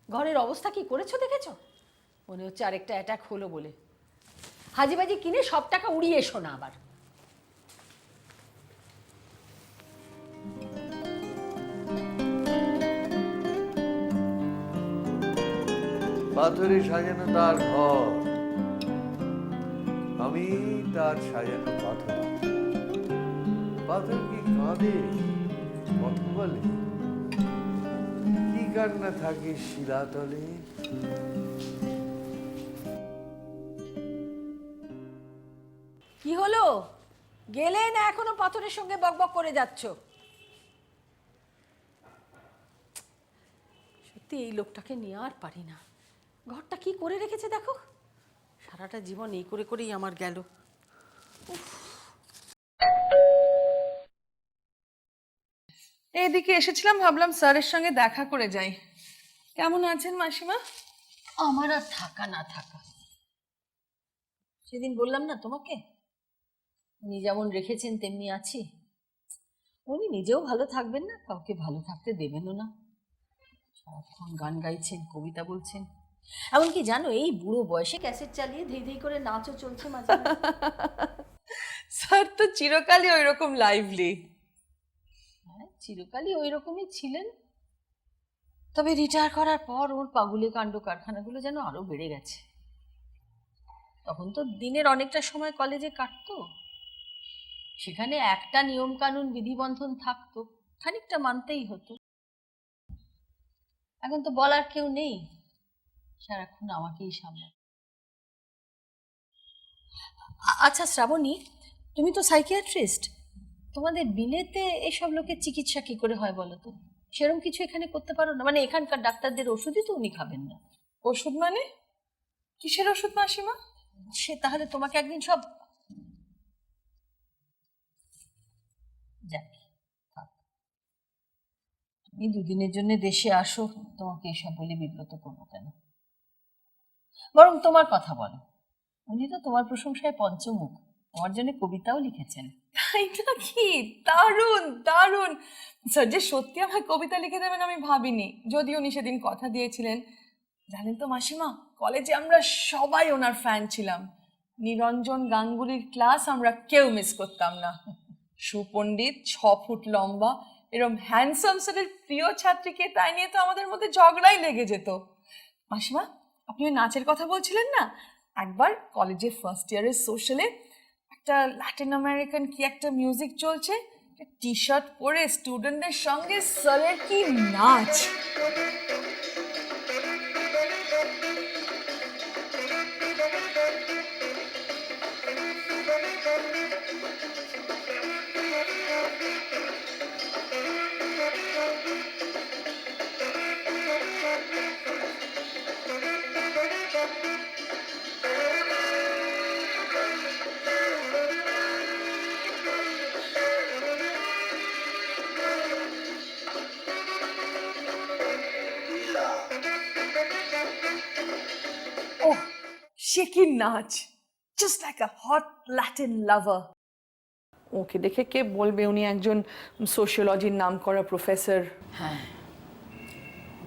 ঘরের অবস্থা কি করেছো দেখেছো? মনে হচ্ছে আরেকটা অ্যাটাক হলো বলে। হাজিবাজি কিনে সব টাকা উড়িয়ে এসো না আবার। পাথরে সাজানো তার ঘর, আমি তার সাজানো পাথর। পাথর কি কাঁদে, কথা বলে? কি কান্না থাকে শিলাতলে? কি হলো, গেলে না এখনো পাথরের সঙ্গে বকবক করে যাচ্ছ? সত্যি এই লোকটাকে নিয়ে আর পারি না। ঘরটা কি করে রেখেছে দেখো। সারাটা জীবন এই করে করেই আমার গেল। এইদিকে এসেছিলাম, ভাবলাম স্যারের সঙ্গে দেখা করে যাই। কেমন আছেন মাসিমা? আমার আর থাকা না থাকা, সেদিন বললাম না তোমাকে, উনি যেমন রেখেছেন তেমনি আছি। উনি নিজেও ভালো থাকবেন না, কাউকে ভালো থাকতে দেবেনও না। সারাক্ষণ গান গাইছেন, কবিতা বলছেন, এমনকি জানো এই বুড়ো বয়সে ক্যাসেট চালিয়ে ধেই ধেই করে নাচও চলছে মাঝে মাঝে। স্যার তো চিরকালই ওই রকম লাইভলি। হ্যাঁ, চিরকালই ওই রকমই ছিলেন, তবে রিটায়ার করার পর ওর পাগুলি কাণ্ড কারখানাগুলো যেন আরো বেড়ে গেছে। তখন তো দিনের অনেকটা সময় কলেজে কাটতো, সেখানে একটা নিয়ম কানুন বিধিবন্ধন থাকতো, খানিকটা মানতেই হতো। এখন তো বলার কেউ নেই, সারাক্ষণ আমাকেই সামলা। আচ্ছা শ্রাবণী, তুমি তো সাইকিয়াট্রিস্ট, তোমাদের বিলেতে এসব লোকের চিকিৎসা কি করে হয় বলো তো? সেরকম কিছু এখানে করতে পারো না? মানে এখানকার ডাক্তারদের ওষুধই তো উনি খাবেন না। ওষুধ মানে? কিসের ওষুধ মাসিমা? সে তাহলে তোমাকে একদিন সব যাক, থাক। তুমি দুদিনের জন্য দেশে আসো, তোমাকে এসব বলে বিব্রত করবো কেন? বরং তোমার কথা বলো, উনি তো তোমার প্রশংসায় পঞ্চমুখ, তোমার জন্য কবিতাও লিখেছেন। তাই নাকি? দারুণ দারুণ। স্যার যে সত্যি আমার কবিতা লিখে দেবেন আমি ভাবিনি, যদিও উনি সেদিন কথা দিয়েছিলেন। জানেন তো মাসিমা, কলেজে আমরা সবাই ওনার ফ্যান ছিলাম। নিরঞ্জন গাঙ্গুলির ক্লাস আমরা কেউ মিস করতাম না। সুপণ্ডিত, 6 ফুট লম্বা, এরম হ্যান্ডসাম স্যারের প্রিয় ছাত্রীকে তাই নিয়ে তো আমাদের মধ্যে ঝগড়াই লেগে যেত। মাসিমা, আপনি ওই নাচের কথা বলছিলেন না, একবার কলেজের ফার্স্ট ইয়ারের সোশ্যালে একটা ল্যাটিন আমেরিকান কি একটা মিউজিক চলছে, টি শার্ট পরে স্টুডেন্টদের সঙ্গে স্যারের কি নাচ! ওহ, সে কি নাচ! Just like a hot Latin lover. ওকে দেখে কে বলবে উনি একজন সোশিওলজির নামকরা প্রফেসর? হ্যাঁ,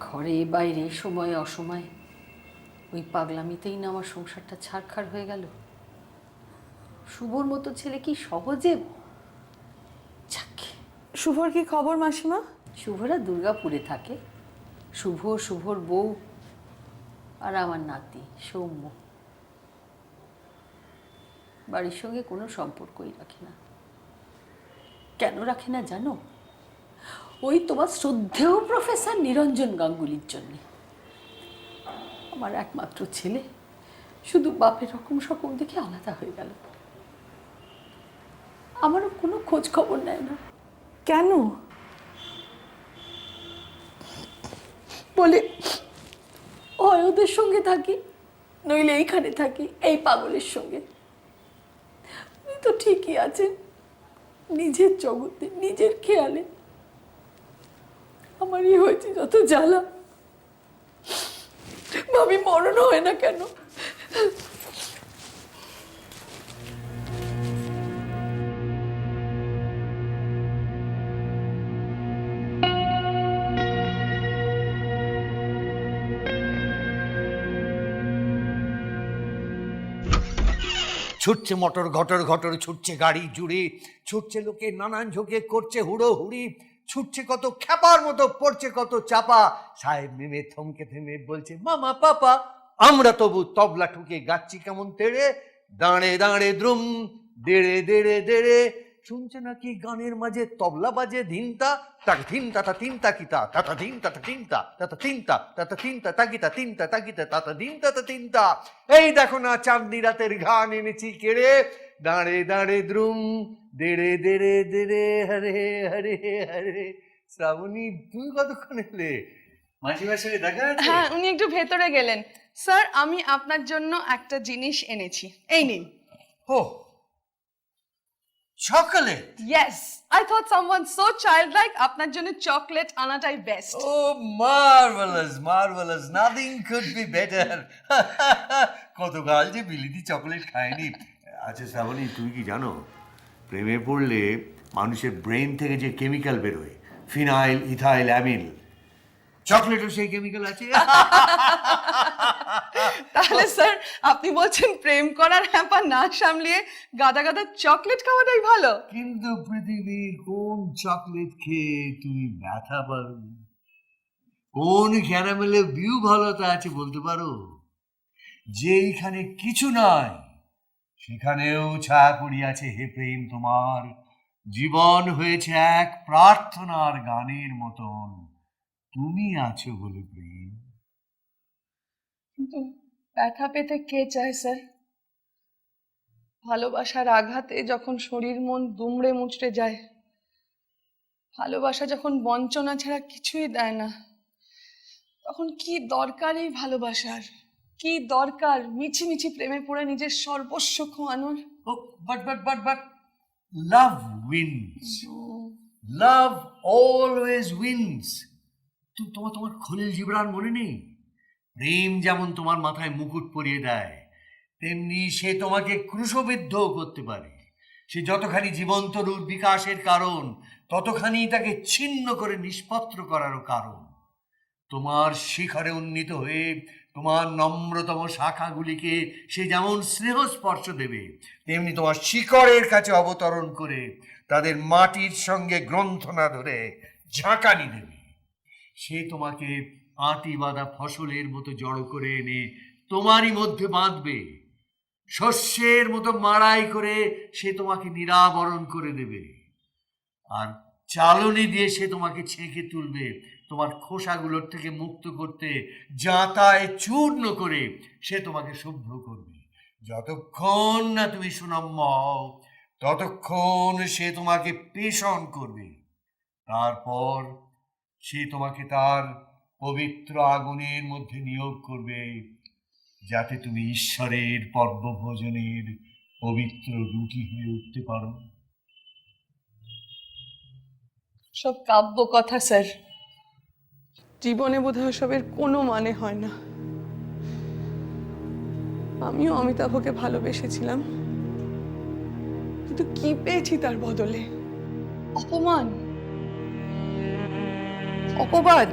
ঘরে বাইরে সময় অসময় ওই পাগলামিতেই না আমার সংসারটা ছারখার হয়ে গেল। শুভর মতো ছেলে কি সহজে। যাক, শুভর কি খবর মাসিমা? শুভরা দুর্গাপুরে থাকে, শুভ, শুভর বউ আর আমার নাতি সৌম্য বাড়ির সঙ্গে কোনো সম্পর্কই রাখে না। কেন রাখে না জানো? ওই তোমার শ্রদ্ধেয় প্রফেসর নিরঞ্জন গাঙ্গুলির জন্যে। আমার একমাত্র ছেলে শুধু বাপের রকম সকম দেখে আলাদা হয়ে গেল, আমারও কোনো খোঁজ খবর নেয় না। কেন? বলে হয় ওদের সঙ্গে থাকি, নইলে এইখানে থাকি এই পাগলের সঙ্গে। উনি তো ঠিকই আছেন নিজের জগতে, নিজের খেয়ালে। আমারই হয়েছে যত জ্বালা। ভাবি মরণ হয় না কেন? ছুটছে মোটর ঘটর ঘটর, ছুটছে গাড়ি জুড়ে, ছুটছে লোকে নানান ঝোঁকে, করছে হুড়ো হুড়ি, ছুটছে কত খ্যাপার মতো, পড়ছে কত চাপা। সাহেব নেমে থমকে থেমে বলছে মামা পাপা। আমরা তবু তবলা ঠুকে গাচ্ছি কেমন তেড়ে, দাঁড়ে দাঁড়ে দ্রুম, দেড়ে দেড়ে দেড়ে। শুনছে নাকি গানের মাঝে তবলা বাজে ধিনতা, তাক ধিনতা তা তিনতা কিতা, তাতা ধিনতা তা তিনতা, তাতা তিনতা, তাতা তিনতা তাকিতা, তিনতা তাকিতা, তাতা ধিনতা তা তিনতা। এই দেখো না চাঁদনি রাতের গান এনেছি কেড়ে, দাঁড়ে দাঁড়ে দ্রুম, দেড়ে দেড়ে দেড়ে, হরে হরে হরে। শ্রাবণী, তুমি কতক্ষণ এলে? মাসিমার সঙ্গে দেখা আছে? হ্যাঁ, উনি একটু ভেতরে গেলেন। স্যার, আমি আপনার জন্য একটা জিনিস এনেছি, এই নিন। ও, chocolate. Yes, I thought someone so childlike আপনার জন্য চকলেট আনাটাই best. Oh, marvelous, marvelous. Nothing could be better. কতকাল যে বিলিতি চকলেট খায়নি। আচ্ছা শ্রাবণী, তুমি কি জানো প্রেমে পড়লে মানুষের ব্রেন থেকে যে কেমিক্যাল বেরোয়, ফিনাইল ইথাইল অ্যামিল, চকলেটও সেই কেমিক্যাল আছে। তাহলে স্যার আপনি বলছেন প্রেম করার হ্যাপা না সামলিয়ে গাদা গাদা চকলেট খাওয়াটাই ভালো? কিন্তু পৃথিবীর কোন চকলেট খেয়ে তুমি ব্যথা পাবে? কোন ক্যারামেলে বিউভালতা আছে বলতে পারো? যেইখানে কিছু নাই সেখানেও ছায়া পড়িয়াছে হে প্রেম তোমার। জীবন হয়েছে এক প্রার্থনার গানের মতন, তুমি আছো বলে প্রেম। কিন্তু ব্যথা পেতে কে চায় স্যার? ভালোবাসার আঘাতে যখন শরীর মন দুমড়ে মুচড়ে যায়, ভালোবাসা যখন বঞ্চনা ছাড়া কিছুই দেয় না, তখন কি দরকার এই ভালোবাসার? কি দরকার মিছিমিছি প্রেমে পড়ে নিজের সর্বস্ব খোয়ানোর? But love wins. Love always wins. তোমার খলিল জিবরান মনে নেই? প্রেম যেমন তোমার মাথায় মুকুট পরিয়ে দেয়, তেমনি সে তোমাকে ক্রুশবিদ্ধ করতে পারে। সে যতখানি জীবন্ত রূপ বিকাশের কারণ, ততখানি তাকে ছিন্ন করে নিষ্পত্র করারও কারণ। তোমার শিখরে উন্নীত হয়ে তোমার নম্রতম শাখাগুলিকে সে যেমন স্নেহ স্পর্শ দেবে, তেমনি তোমার শিকড়ের কাছে অবতরণ করে তাদের মাটির সঙ্গে গ্রন্থনা ধরে ঝাঁকানি দেবে। সে তোমাকে আঁটি বাঁধা ফসলের মতো জড়ো করে এনে তোমারই মধ্যে বাঁধবে। শস্যের মতো মাড়াই করে সে তোমাকে নিরাবরণ করে দেবে। আর চালনি দিয়ে সে তোমাকে ছেঁকে তুলবে, তোমার খোসাগুলোর থেকে মুক্ত করতে জাঁতায় চূর্ণ করে সে তোমাকে শুভ্র করবে। যতক্ষণ না তুমি সুনম্য হও, ততক্ষণ সে তোমাকে পেষণ করবে। তারপর সে তোমাকে তার পবিত্র আগুনের মধ্যে নিয়োগ করবে, যাতে তুমি ঈশ্বরের পর্বভোজনের পবিত্র রুটি হয়ে উঠতে পারো। সব কাব্য কথা স্যার, জীবনে বোধহয় সবের কোনো মানে হয় না। আমিও অমিতাভকে ভালোবেসেছিলাম, কিন্তু কি পেয়েছি তার বদলে? অপমান, অপবাদ,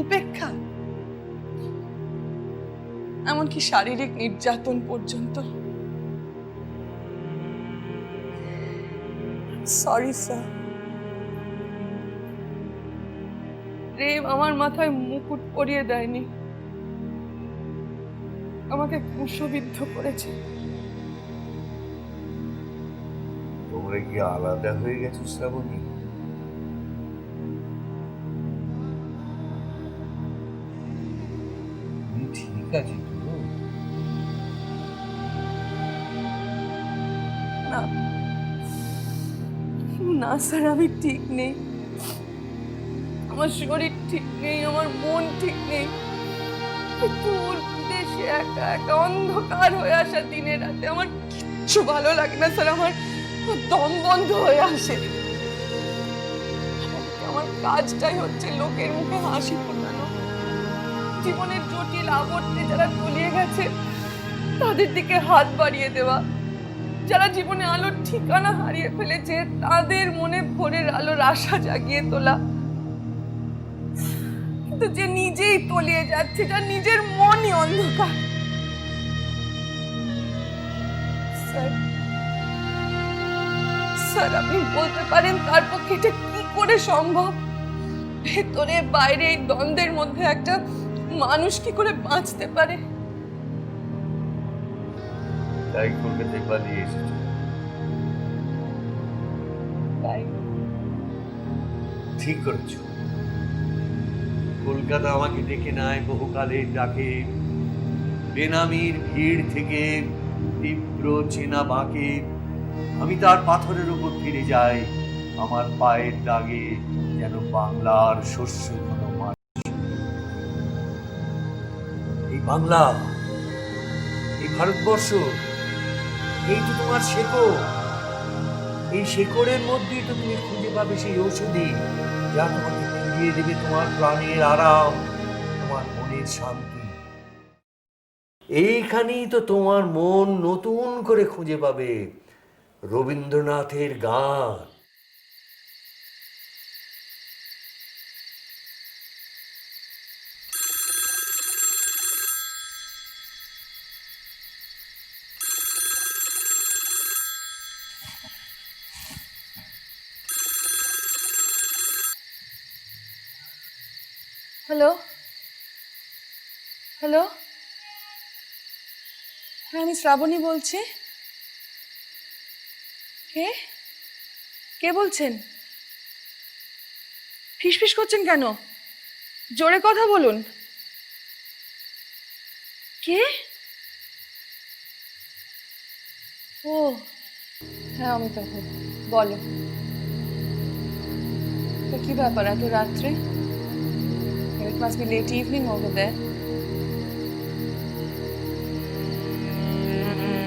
উপেক্ষা, এমনকি শারীরিক নির্যাতন পর্যন্ত। সরি স্যার, প্রেম আমার মাথায় মুকুট পরিয়ে দেয়নি, আমাকে ক্রুশবিদ্ধ করেছে। তোমরা কি আলাদা হয়ে গেছো শ্রাবণী? ঠিক আছে তো? না না স্যার, আমি ঠিক নেই। আমার শরীর ঠিক নেই, আমার মন ঠিক নেই। দূর দেশে একা একা অন্ধকার হয়ে আসা দিনে রাতে আমার কিচ্ছু ভালো লাগে না স্যার। আমার দম বন্ধ হয়ে আসে। আমার কাজটাই হচ্ছে লোকের মুখে হাসি ফোটানো। জীবনের জটিল আবর্তে যারা তলিয়ে গেছে তাদের দিকে হাত বাড়িয়ে দেওয়া, যারা জীবনে আলোর ঠিকানা হারিয়ে ফেলেছে তাদের মনে ভোরের আলোর আশা জাগিয়ে তোলা। কিন্তু যে নিজেই তলিয়ে যাচ্ছে, যার নিজের মনই অন্ধকার, স্যার। স্যার আপনি বলতে পারেন তার পক্ষে এটা কি করে সম্ভব? ভেতরে বাইরে এই দ্বন্দ্বের মধ্যে একটা মানুষ কি করে বাঁচতে পারে? তাই কলকাতায় পালিয়ে এসেছো। তাই ঠিক করেছো। কলকাতা আমাকে ডেকে নেয় বহুকালের ডাকে, বেনামির ভিড় থেকে তীব্র চেনা বাঁকে আমি তার পাথরের উপর ফিরে যাই, আমার পায়ের দাগে যেন বাংলার শস্য ঘন মাটি। এই বাংলা, এই ভারতবর্ষ, এই তো তোমার শেকড়। এই শেকড়ের মধ্যেই তো তুমি খুঁজে পাবে সেই ঔষধি যা তোমাকে ফিরিয়ে দেবে তোমার প্রাণের আরাম, তোমার মনের শান্তি। এইখানেই তো তোমার মন নতুন করে খুঁজে পাবে রবীন্দ্রনাথের গান। হ্যালো হ্যালো, হ্যাঁ আমি শ্রাবণী বলছি। কে কে বলছেন? ফিসফিস করছেন কেন? জোরে কথা বলুন। কে? ও হ্যাঁ অমিতাভ, বলো। তো কি ব্যাপার এত রাত্রে? It must be late evening over there.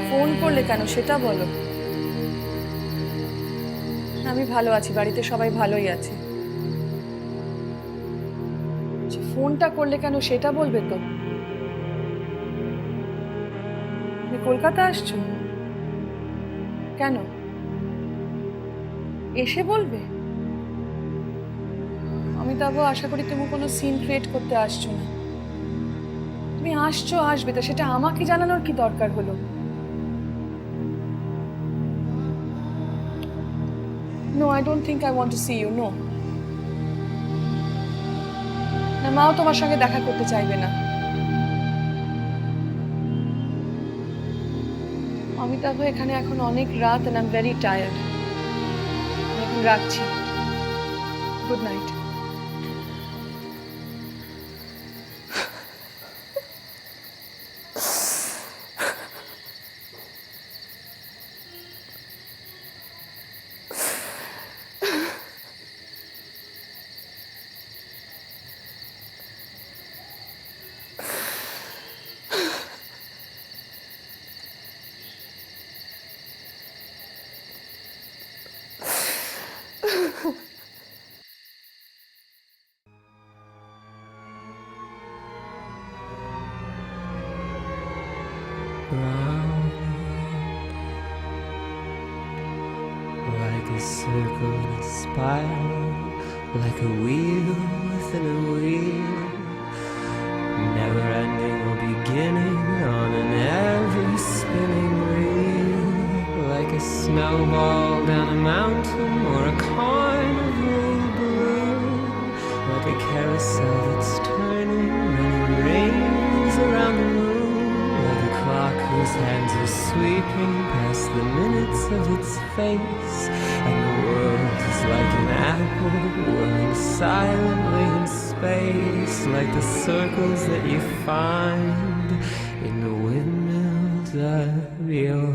Phone করলে কেন সেটা বলো। আমি ভালো আছি, বাড়িতে সবাই ভালোই আছে। ফোনটা করলে কেন সেটা বলবে তো। তুমি কলকাতা আসছো কেন? এসে বলবে। অমিতাভ, আশা করি তুমি কোনো সিন ক্রিয়েট করতে আসছো না। তুমি আসছো আসবে, তো সেটা আমাকে জানানোর কি দরকার হলো? No, I don't think I want to see you, no. না, মাও তোমার সঙ্গে দেখা করতে চাইবে না। অমিতাভ, এখানে এখন অনেক রাত and I'm very tired. আমি এখন রাখছি। Good night. Like a circle in a spiral, like a wheel within a wheel, never ending or beginning on an ever spinning reel. Like a snowball down a mountain or a carnival balloon, like a carousel that's turning when it rains around the moon, like a clock whose hands are sweeping past the minutes of its face, and the world is like an apple whirling silently in space, like the circles that you find in the windmills of your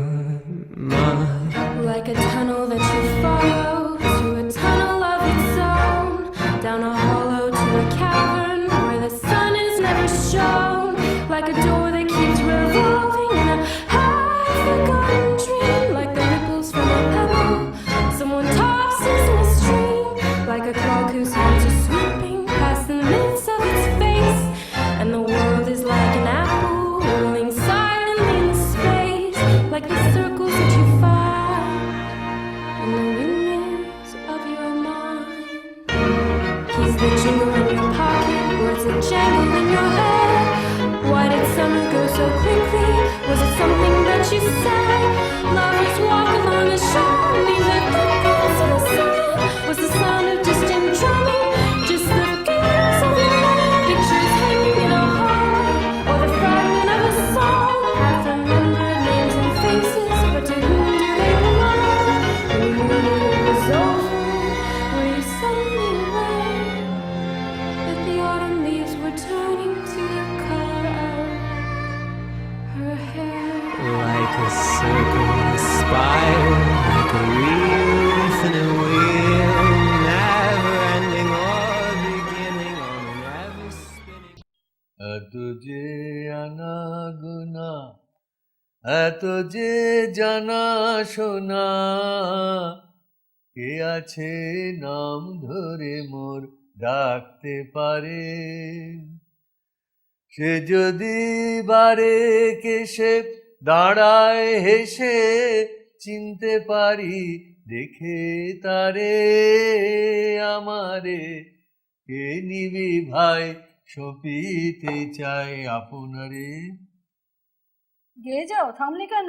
mind. Like a tunnel that you follow through a tunnel of its own, down a hollow to a cavern where the sun is never shown. Like a door that keeps revolving in a half-forgotten dream, like the ripples from a pebble someone tosses in a stream, like a clock whose hands are sweeping past the minutes of its face, and the world is like an apple whirling silently in space, like the circles that you find in the windmills of your mind. Keys that jingle in your pocket, words that jangle in your head. Why did some like a circle and a spiral, like a real infinite wheel, never ending or beginning on an ever spinning. এত যে আনাগোনা, এত যে জানা শোনা, কে আছে নাম ধরে মোর ডাকতে পারে? সে যদি বারে কেসে দাঁড়ায় হেসে, চিনতে পারি দেখে তারে আমারে। কে নিবি ভাই সপিতে চাই আপনারে। গেয়ে যাও, থামলে কেন?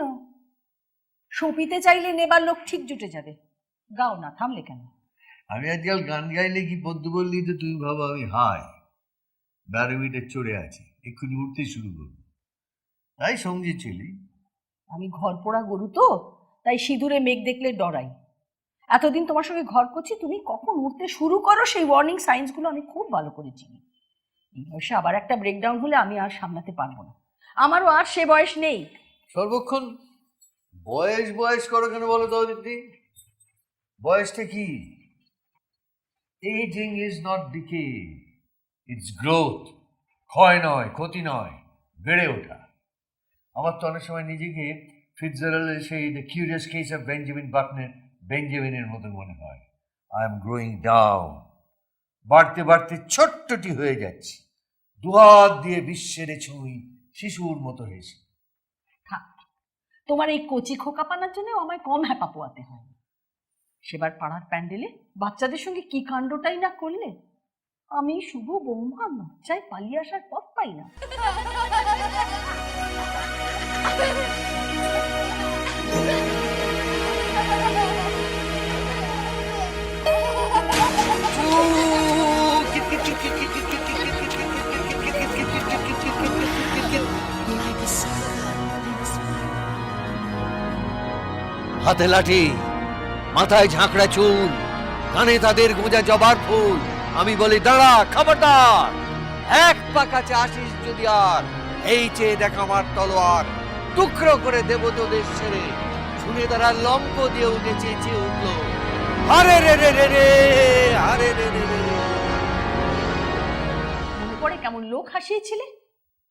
সপিতে চাইলে নেবার লোক ঠিক জুটে যাবে। গাও না, থামলে কেন? আমি আজকাল গান গাইলে কি পদ্য বললি তো তুমি ভাবো আমি হাই ব্যারোমিটার চড়ে আছি, এক্ষুনি উঠতে শুরু করবো, তাই সঙ্গী ছিলি। আমি ঘর পোড়া গরু তো, তাই সিঁদুরে মেঘ দেখলে ডরাই। এতদিন তোমার সঙ্গে ঘর করছি, তুমি কখন উঠতে শুরু করো সেই ওয়ার্নিং সাইন্সগুলো আমি খুব ভালো করে চিনি। এই বয়সে আবার একটা ব্রেকডাউন হলে আমি আর সামলাতে পারবো না। আমারও আর সে বয়স নেই। সর্বক্ষণ বয়স বয়স করো কেন বলো তো দিদি? বয়সটা কি? Ageing is not decay, it's growth. ক্ষয় নয়, ক্ষতি নয়, বেড়ে ওঠা। আমার তো অনেক সময় নিজেকে ফিটজেরাল্ডের সেই দ্য কিউরিয়াস কেস অফ বেঞ্জামিনের মতো মনে হয়। আই এম গ্রোয়িং ডাউন, বাড়তে বাড়তে ছোট্টটি হয়ে যাচ্ছি, দুহাত দিয়ে বিশ্বের ছুঁই শিশুর মতো হেসে। থাক, তোমার এই কচি খোকাপানার জন্য আমায় কম হ্যাপা পোয়াতে হয়। সেবার পাড়ার প্যান্ডেলে বাচ্চাদের সঙ্গে কি কাণ্ডটাই না করলে। আমি শুধু বৌমা লজ্জায় পালিয়ে আসার পথ পাই না। হাতে লাঠি, মাথায় ঝাঁকড়া চুল, কানে তাদের গোঁজা জবার ফুল। আমি বলি দাঁড়া, খবরদার, এক পা কাছে আসিস যদি আর, এই চেয়ে দেখ আমার তলোয়ার, টুকরো করে দেব তোদের ছেড়ে। শুনে তারা লম্প দিয়ে উঠে চেঁচিয়ে উঠল, আরে রে রে রে রে, আরে রে রে রে। মনে পড়ে কেমন লোক হাসিয়েছিলে?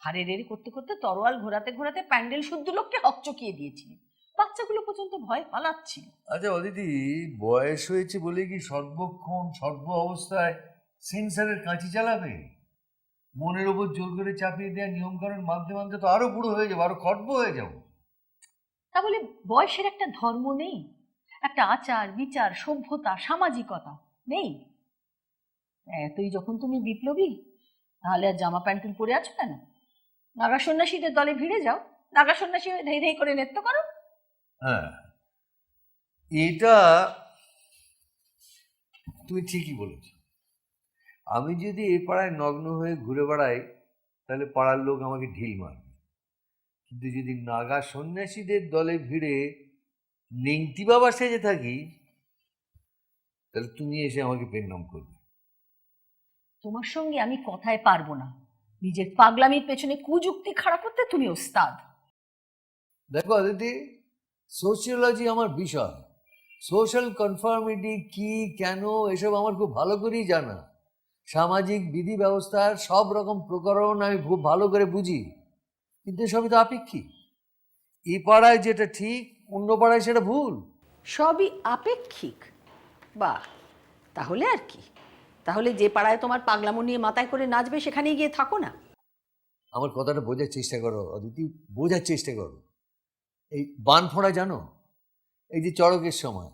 হারে রেড়ে করতে করতে তরোয়াল ঘোরাতে ঘোরাতে প্যান্ডেল শুদ্ধ লোককে হকচকিয়ে দিয়েছিলে। বাচ্চাগুলো পর্যন্ত ভয় পালাচ্ছিল। আচ্ছা অদিতি, বয়স হয়েছে বলে কি সর্বক্ষণ সর্ব অবস্থায় সেন্সারের কাঁচি চালাবে? মনের ওপর জোর করে চাপিয়ে দেওয়া নিয়মকানুন মানতে মানতে তো আরো বুড়ো হয়ে যাবো, আরো খর্ব হয়ে যাবো। তা বলে বয়সের একটা ধর্ম নেই? একটা আচার বিচার, সভ্যতা, সামাজিকতা নেই? এতই যখন তুমি বিপ্লবী, তাহলে আর জামা প্যান্টুল পরে আছো কেন? নাগা সন্ন্যাসীদের দলে ভিড়ে যাও, নাগা সন্ন্যাসী হয়ে ধেই ধেই করে নৃত্য করো। হ্যাঁ, এটা তুমি ঠিকই বলেছ। আমি যদি এ পাড়ায় নগ্ন হয়ে ঘুরে বেড়াই তাহলে পাড়ার লোক আমাকে ঢিল মারবে, কিন্তু যদি নাগা সন্ন্যাসীদের দলে ভিড়ে নেংটি বাবা সেজে থাকি তাহলে তুমি এসে আমাকে পেন্নাম করবে। তোমার সঙ্গে আমি কথায় পারবো না। নিজের পাগলামির পেছনে কুযুক্তি খাড়া করতে তুমি ওস্তাদ। দেখো অদিতি, সোশিওলজি আমার বিষয়। সোশ্যাল কনফর্মিটি কি, কেন, এসব আমার খুব ভালো করেই জানা। সামাজিক বিধি ব্যবস্থার সব রকম প্রকরণ আমি খুব ভালো করে বুঝি, কিন্তু সবই তো আপেক্ষিক। এই পাড়ায় যেটা ঠিক, অন্য পাড়ায় সেটা ভুল। সবই আপেক্ষিক? বাহ, তাহলে আর কি? তাহলে যে পাড়ায় তোমার পাগলামো নিয়ে মাথায় করে নাচবে সেখানেই গিয়ে থাকো না। আমার কথাটা বোঝার চেষ্টা করো অদিতি, বোঝার চেষ্টা করো। এই বান ফোঁড়া জানো? এই যে চড়কের সময়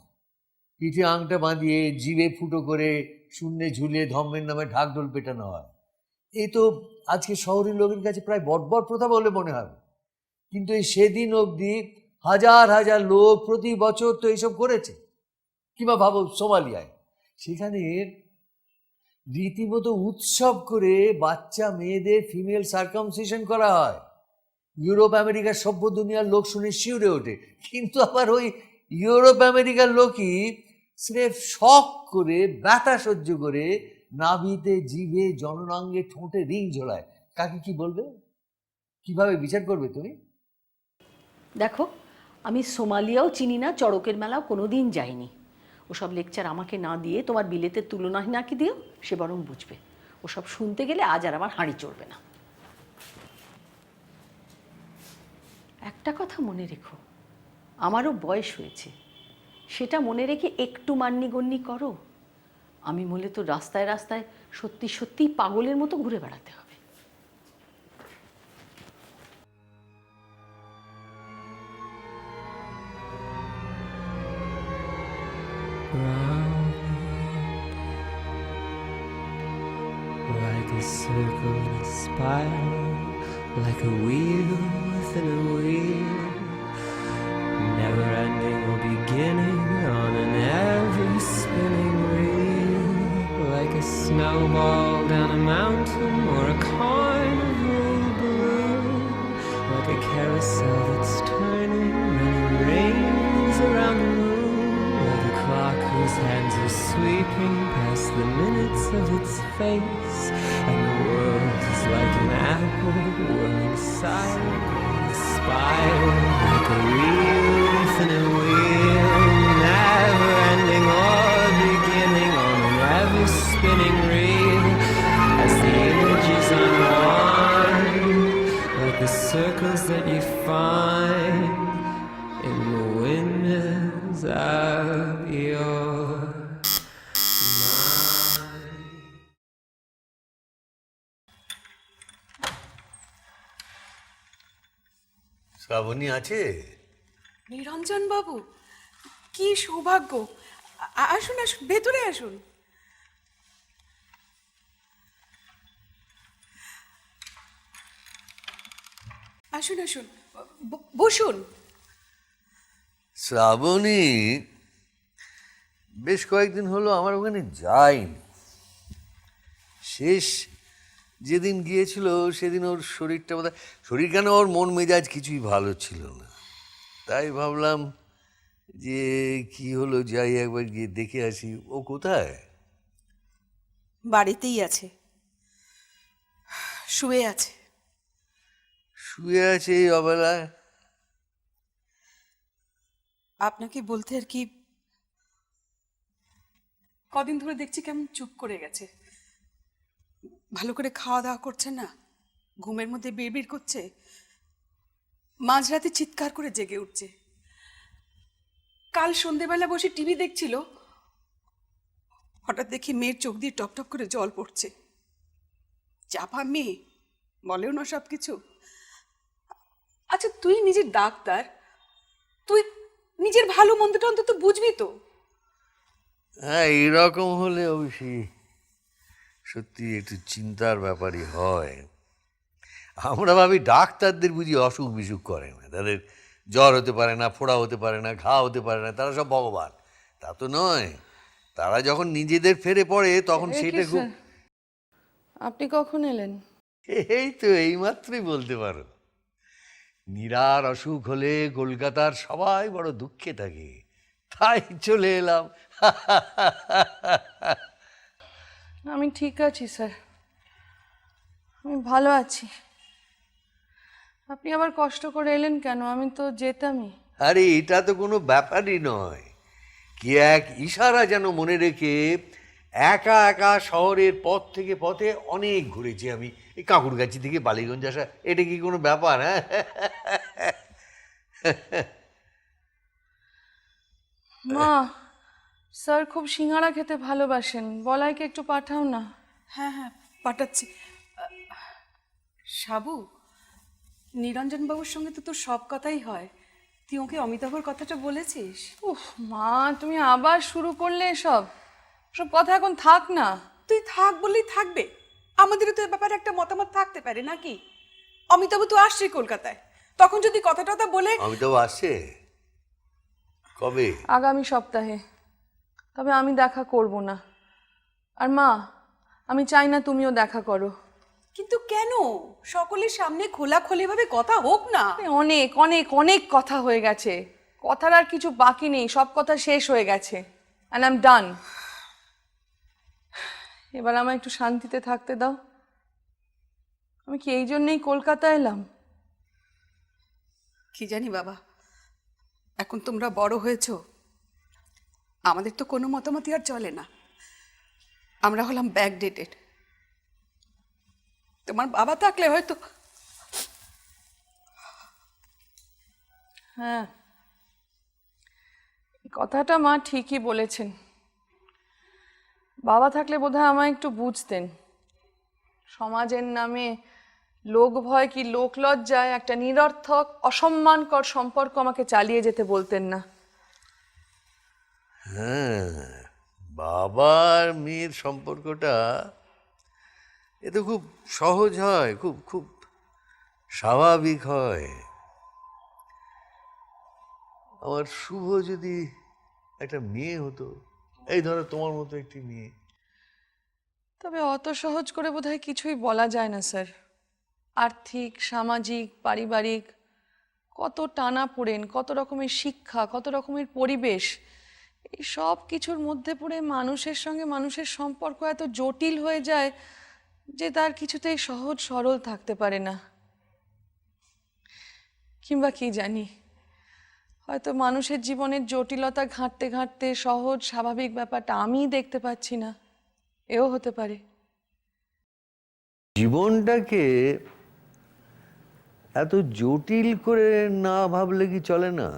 পিঠে আংটা বাঁধিয়ে জিভে ফুটো করে শূন্যে ঝুলিয়ে ধম্মের নামে ঢাকঢোল পেটানো হয়। এই তো আজকে শহরের লোকের কাছে প্রায় বর্বর প্রথা বলে মনে হবে, কিন্তু এই সেদিন অবধি হাজার হাজার লোক প্রতি বছর তো এইসব করেছে। কিংবা ভাবো সোমালিয়ায়, সেখানে রীতিমতো উৎসব করে বাচ্চা মেয়েদের ফিমেল সার্কামসিশন করা হয়। ইউরোপ আমেরিকার সভ্য দুনিয়ার লোক শুনে শিউরে ওঠে, কিন্তু আবার ওই ইউরোপ আমেরিকার লোকই স্রেফ শখ করে, ব্যথা সহ্য করে নাভিতে, জিভে, জননাঙ্গে, ঠোঁটে রিং ঝোলায়। কাকে কি বলবে? কিভাবে বিচার করবে তুমি? দেখো, আমি সোমালিয়াও চিনি না, চড়কের মেলাও কোনো দিন যাইনি। ওসব লেকচার আমাকে না দিয়ে তোমার বিলেতের তুলনা নাকি দিও, সে বরং বুঝবে। ওসব শুনতে গেলে আজ আর আমার হাঁড়ি চড়বে না। একটা কথা মনে রেখো, আমারও বয়স হয়েছে, সেটা মনে রেখে একটু মান্যিগণ্যি করো। আমি বলে তো রাস্তায় রাস্তায় সত্যি সত্যি পাগলের মতো ঘুরে বেড়াতে হবে। Like a circle in a spiral, like a wheel within a wheel, never ending or beginning on an ever spinning reel. Like a snowball down a mountain or a carnival balloon, like a carousel that's turning, running rings around the moon, like a clock whose hands are sweeping past the minutes of its face, and the world is like an apple whirling silently, a spiral, like a reel within a wheel, never ending or beginning on an ever spinning reel, as the images unwind, like the circles that you find in the windows of your Shrabani আছে? নিরঞ্জন বাবু, কি সৌভাগ্য! আসুন আসুন, ভেতরে আসুন। আসুন আসুন, বসুন। শ্রাবণী বেশ কয়েকদিন হলো আমার ওখানে যায়নি। শেষ যেদিন গিয়েছিল সেদিন ওর শরীরটা বোধহয়, শরীর কেন ওর মন মেজাজ কিছুই ভালো ছিল না। তাই ভাবলাম যে কি হলো, যাই একবার গিয়ে দেখে আসি। ও কোথায়? বাড়িতেই আছে, শুয়ে আছে। শুয়ে আছে এই অবেলায়? আপনাকে বলতে আর কি, কদিন ধরে দেখছি কেমন চুপ করে গেছে, ভালো করে খাওয়া দাওয়া করছে না, ঘুমের মধ্যে বিড়বিড় করছে, মাঝরাতে চিৎকার করে জেগে উঠছে। কাল সন্ধেবেলা বসে টিভি দেখছিল, হঠাৎ দেখি মেয়ের চোখ দিয়ে টপটপ করে জল পড়ছে। চাপা মেয়ে, বলেও না সব কিছু। আচ্ছা, তুই নিজের ডাক্তার, তুই নিজের ভালো মন্দটা অন্তত বুঝবি তো। হ্যাঁ, এইরকম হলে অবশ্যই সত্যি একটু চিন্তার ব্যাপারই হয়। আমরা ভাবি ডাক্তারদের বুঝি অসুখ বিসুখ করে না, তাদের জ্বর হতে পারে না, ফোড়া হতে পারে না, ঘা হতে পারে না, তারা সব ভগবান। তা তো নয়, তারা যখন নিজেদের ফেরে পড়ে তখন সেটা খুব। আপনি কখন এলেন? এই তো এইমাত্রই বলতে পারো। নীরার অসুখ হলে কলকাতার সবাই বড় দুঃখে থাকে, তাই চলে এলাম। আমি ঠিক আছি স্যার, আমি ভালো আছি। আপনি আবার কষ্ট করে এলেন কেন? আমি তো যেতামই। আরে এটা তো কোনো ব্যাপারই নয়। কি এক ইশারা যেন মনে রেখে একা একা শহরের পথ থেকে পথে অনেক ঘুরেছি আমি। এই কাঁকুরগাছি থেকে বালিগঞ্জ আসা, এটা কি কোনো ব্যাপার? হ্যাঁ, মা, স্যার খুব সিঙ্গাড়া খেতে ভালোবাসেন, বলাইকে একটু পাঠাও না। হ্যাঁ হ্যাঁ, পাঠাচ্ছি। সাবু, নিরঞ্জন বাবুর সঙ্গে তো তোর সব কথাই হয়, তুই ওকে অমিতাভর কথাটা বলেছিস? উফ মা, তুমি আবার শুরু করলে এসব সব কথা। এখন থাক না। তুই থাক বললেই থাকবে, আমাদেরও তো এ ব্যাপারে একটা মতামত থাকতে পারে নাকি? অমিতাভ তো আসছে কলকাতায়, তখন যদি কথাটা বলে। অমিতাভ আসছে কবে? আগামী সপ্তাহে। তবে আমি দেখা করব না। আর মা, আমি চাই না তুমিও দেখা করো। কিন্তু কেন? সকলের সামনে খোলাখুলিভাবে কথা হোক না। অনেক অনেক অনেক কথা হয়ে গেছে, কথার আর কিছু বাকি নেই, সব কথা শেষ হয়ে গেছে। And I am done. এবার আমায় একটু শান্তিতে থাকতে দাও। আমি কি এই জন্যেই কলকাতা এলাম? কি জানি বাবা, এখন তোমরা বড় হয়েছো, আমাদের তো কোনো মতামতই আর চলে না। আমরা হলাম ব্যাকডেটেড। তোমার বাবা থাকলে হয়তো। হ্যাঁ, কথাটা মা ঠিকই বলেছেন। বাবা থাকলে বোধহয় আমায় একটু বুঝতেন। সমাজের নামে লোক ভয় কি লোক লজ্জায় একটা নিরর্থক অসম্মানকর সম্পর্ক আমাকে চালিয়ে যেতে বলতেন না। হ্যাঁ, বাবার মেয়ের সম্পর্কটা এ তো খুব সহজ হয়, খুব খুব স্বাভাবিক হয়। আমার শুভ যদি একটা মেয়ে হতো, এই ধরো তোমার মতো একটি মেয়ে। তবে অত সহজ করে বোধহয় কিছুই বলা যায় না স্যার। আর্থিক, সামাজিক, পারিবারিক কত টানাপোড়েন, কত রকমের শিক্ষা, কত রকমের পরিবেশ, এই সব কিছুর মধ্যে পড়ে মানুষের সঙ্গে মানুষের সম্পর্ক এত জটিল হয়ে যায় যে তার কিছুতেই সহজ সরল থাকতে পারে না। কিংবা কি জানি, হয়তো মানুষের জীবনের জটিলতা ঘাঁটতে ঘাঁটতে সহজ স্বাভাবিক ব্যাপারটা আমিই দেখতে পাচ্ছি না, এও হতে পারে। জীবনটাকে এত জটিল করে না ভাবলে কি চলে না?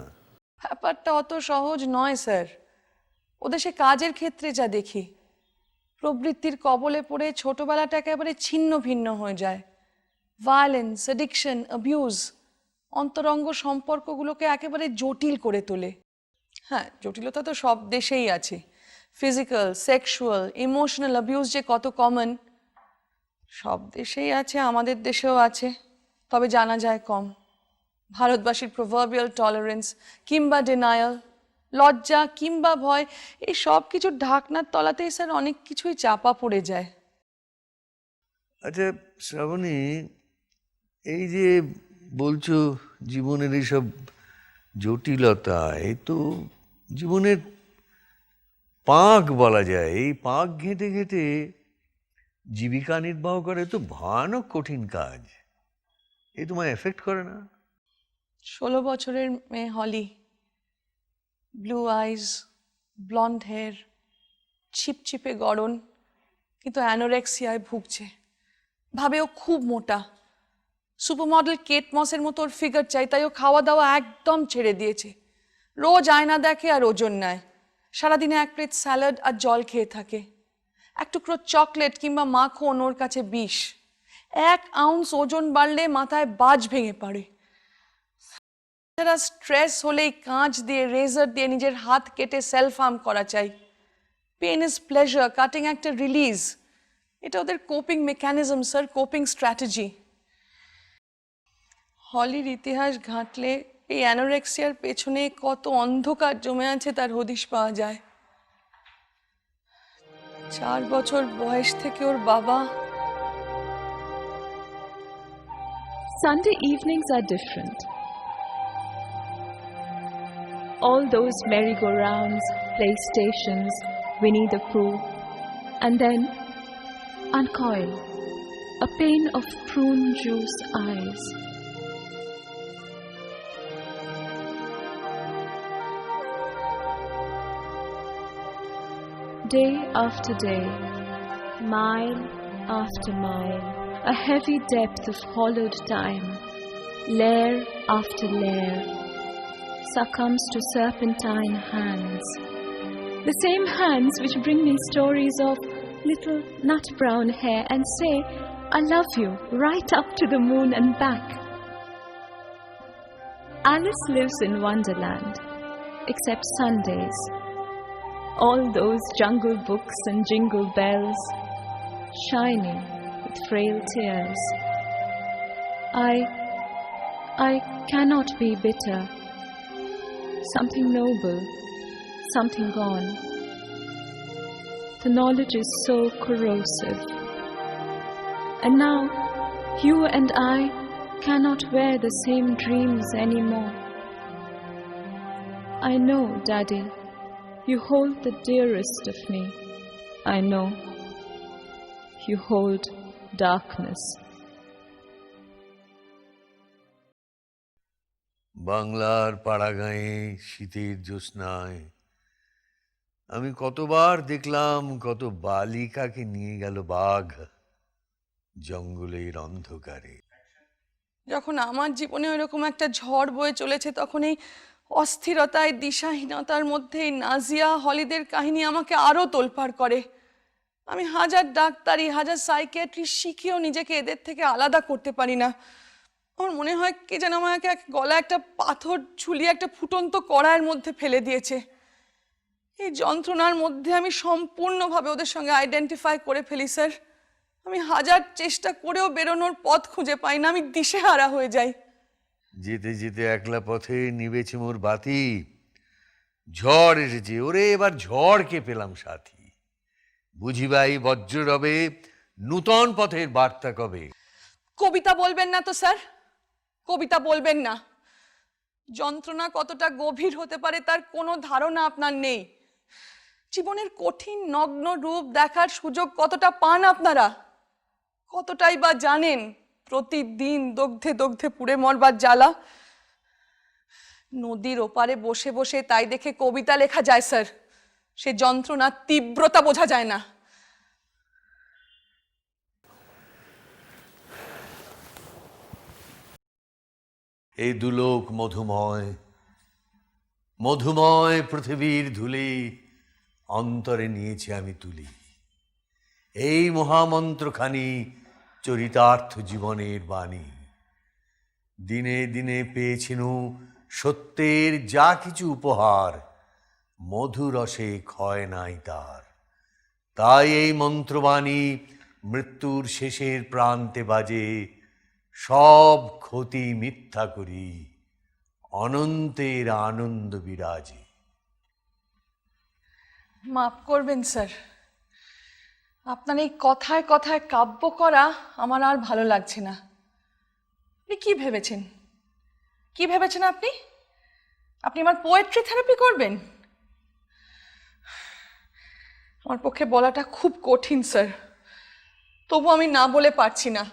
ব্যাপারটা অত সহজ নয় স্যার। ওদের সে কাজের ক্ষেত্রে যা দেখি, প্রবৃত্তির কবলে পড়ে ছোটবেলাটা একেবারে ছিন্ন ভিন্ন হয়ে যায়। ভায়োলেন্স, অ্যাডিকশন, অ্যাবিউজ অন্তরঙ্গ সম্পর্কগুলোকে একেবারে জটিল করে তোলে। হ্যাঁ, জটিলতা তো সব দেশেই আছে। ফিজিক্যাল, সেক্সুয়াল, ইমোশনাল অ্যাবিউজ যে কত কমন, সব দেশেই আছে, আমাদের দেশেও আছে, তবে জানা যায় কম। ভারতবাসীর প্রভার্বিয়াল টলারেন্স কিংবা ডিনায়াল, লজ্জা কিংবা ভয়, এই সব কিছুর ঢাকনার তলাতেই স্যার অনেক কিছুই চাপা পড়ে যায়। আচ্ছা শ্রাবণী, এই যে বলছো জীবনের এইসব জটিলতা, এই তো জীবনের পাঁক বলা যায়। এই পাঁক ঘেঁটে ঘেঁটে জীবিকা নির্বাহ করে তো ভয়ানক কঠিন কাজ। এই তোমায় এফেক্ট করে না? 16 বছরের মেয়ে হলি, ব্লু আইজ, ব্লন্ড হেয়ার, ছিপছিপে গড়ন, কিন্তু অ্যানোরেক্সিয়ায় ভুগছে। ভাবে ও খুব মোটা, সুপারমডেল কেট মসের মতো ওর ফিগার চাই, তাই ও খাওয়া দাওয়া একদম ছেড়ে দিয়েছে। রোজ আয়না দেখে আর ওজন নেয়, সারাদিনে এক প্লেট স্যালাড আর জল খেয়ে থাকে। এক টুকরো চকলেট কিংবা মাখন ওর কাছে বিষ। 1 আউন্স ওজন বাড়লে মাথায় বাজ ভেঙে পড়ে। তারা স্ট্রেস হলেই কাঁচ দিয়ে, রেজার দিয়ে নিজের হাত কেটে সেলফ হার্ম করা চাই। পেন ইজ প্লেজার, কাটিং একটা রিলিজ, এটা ওদের coping mechanism sir, coping strategy. হলির ইতিহাস ঘাঁটলে এই অ্যানোরেক্সিয়ার পেছনে কত অন্ধকার জমে আছে তার হদিশ পাওয়া যায়। 4 বছর বয়স থেকে ওর বাবা। Sunday evenings are different. All those merry-go-rounds, playstations, Winnie the Pooh, and then uncoil, a pane of prune juice eyes. Day after day, mile after mile, a heavy depth of hollowed time, layer after layer, succumbs to serpentine hands. The same hands which bring me stories of little nut brown hair and say, I love you, right up to the moon and back. Alice lives in Wonderland, except Sundays. All those jungle books and jingle bells, shining with frail tears. I cannot be bitter. Something noble, something gone. The knowledge is so corrosive. And now, you and I cannot wear the same dreams anymore. I know, Daddy, you hold the dearest of me. I know. You hold darkness. বাংলার পাড়াগাঁয়ে শীতের জ্যোৎস্নায় আমি কতবার দেখলাম কত বালিকাকে নিয়ে গেল বাঘ জঙ্গলের অন্ধকারে। যখন আমার জীবনে ওইরকম একটা ঝড় বয়ে চলেছে, তখন এই অস্থিরতায় দিশাহীনতার মধ্যে এই নাজিয়া হলিদের কাহিনী আমাকে আরো তোলপাড় করে। আমি হাজার ডাক্তারি, হাজার সাইকিয়াট্রি শিখেও নিজেকে এদের থেকে আলাদা করতে পারি না। আমার মনে হয় কি যেন আমাকে গলায় একটা পাথর ঝুলিয়ে একটা ফুটন্ত কড়াইয়ের মধ্যে ফেলে দিয়েছে। এই যন্ত্রণার মধ্যে আমি সম্পূর্ণভাবে ওদের সঙ্গে আইডেন্টিফাই করে ফেলি স্যার। আমি হাজার চেষ্টা করেও বেরোনোর পথ খুঁজে পাই না, আমি দিশেহারা হয়ে যাই। যেতে যেতে একলা পথে নিবেছে মোর বাতি, ঝড় এসেছে ওরে, এবার ঝড়কে পেলাম সাথী। বুঝিবাই বজ্র রবে নূতন পথের বার্তা কবে। কবিতা বলবেন না তো স্যার, কবিতা বলবেন না। যন্ত্রণা কতটা গভীর হতে পারে তার কোনো ধারণা আপনার নেই। জীবনের কঠিন নগ্ন রূপ দেখার সুযোগ কতটা পান আপনারা, কতটাই বা জানেন প্রতিদিন দগ্ধে দগ্ধে পুড়ে মরবার জ্বালা। নদীর ওপারে বসে বসে তাই দেখে কবিতা লেখা যায় স্যার, সে যন্ত্রণার তীব্রতা বোঝা যায় না। এই দুলোক মধুময়, মধুময় পৃথিবীর ধুলি অন্তরে নিয়েছি আমি তুলি। এই মহামন্ত্রখানি চরিতার্থ জীবনের বাণী। দিনে দিনে পেয়েছিনু সত্যের যা কিছু উপহার, মধুরসে ক্ষয় নাই তার। তাই এই মন্ত্রবাণী মৃত্যুর শেষের প্রান্তে বাজে, সব ক্ষতি মিথ্যা করি অনন্তের আনন্দ বিরাজে। মাফ করবেন স্যার, আপনার এই কথায় কথায় কাব্য করা আমার আর ভালো লাগছে না। আপনি কি ভেবেছেন, কি ভেবেছেন আপনি? আপনি আমার পোয়েট্রি থেরাপি করবেন? আমার পক্ষে বলাটা খুব কঠিন স্যার, তবু আমি না বলে পারছি না।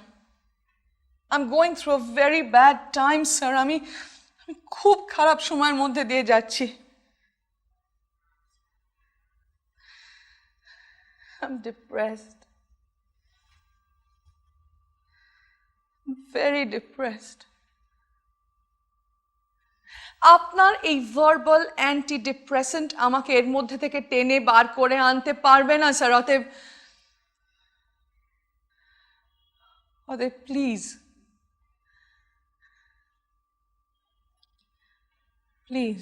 I'm going through a very bad time, sir. আমি খুব খারাপ সময়ের মধ্যে দিয়ে যাচ্ছি। I'm depressed. Very depressed. আপনার এই ভার্বাল অ্যান্টি ডিপ্রেসেন্ট আমাকে এর মধ্যে থেকে টেনে বার করে আনতে পারবে না স্যার। অতএব প্লিজ, প্লিজ।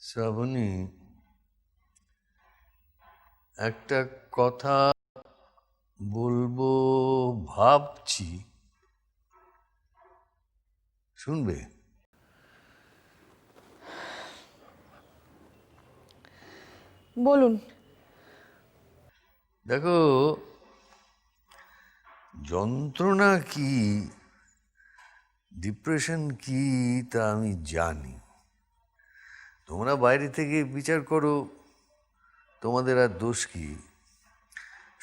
শ্রাবণী, একটা কথা বলবো ভাবছি, শুনবে? বলুন। দেখো, যন্ত্রণা কি, ডিপ্রেশন কি তা আমি জানি। তোমরা বাইরে থেকে বিচার করো, তোমাদের আর দোষ কি।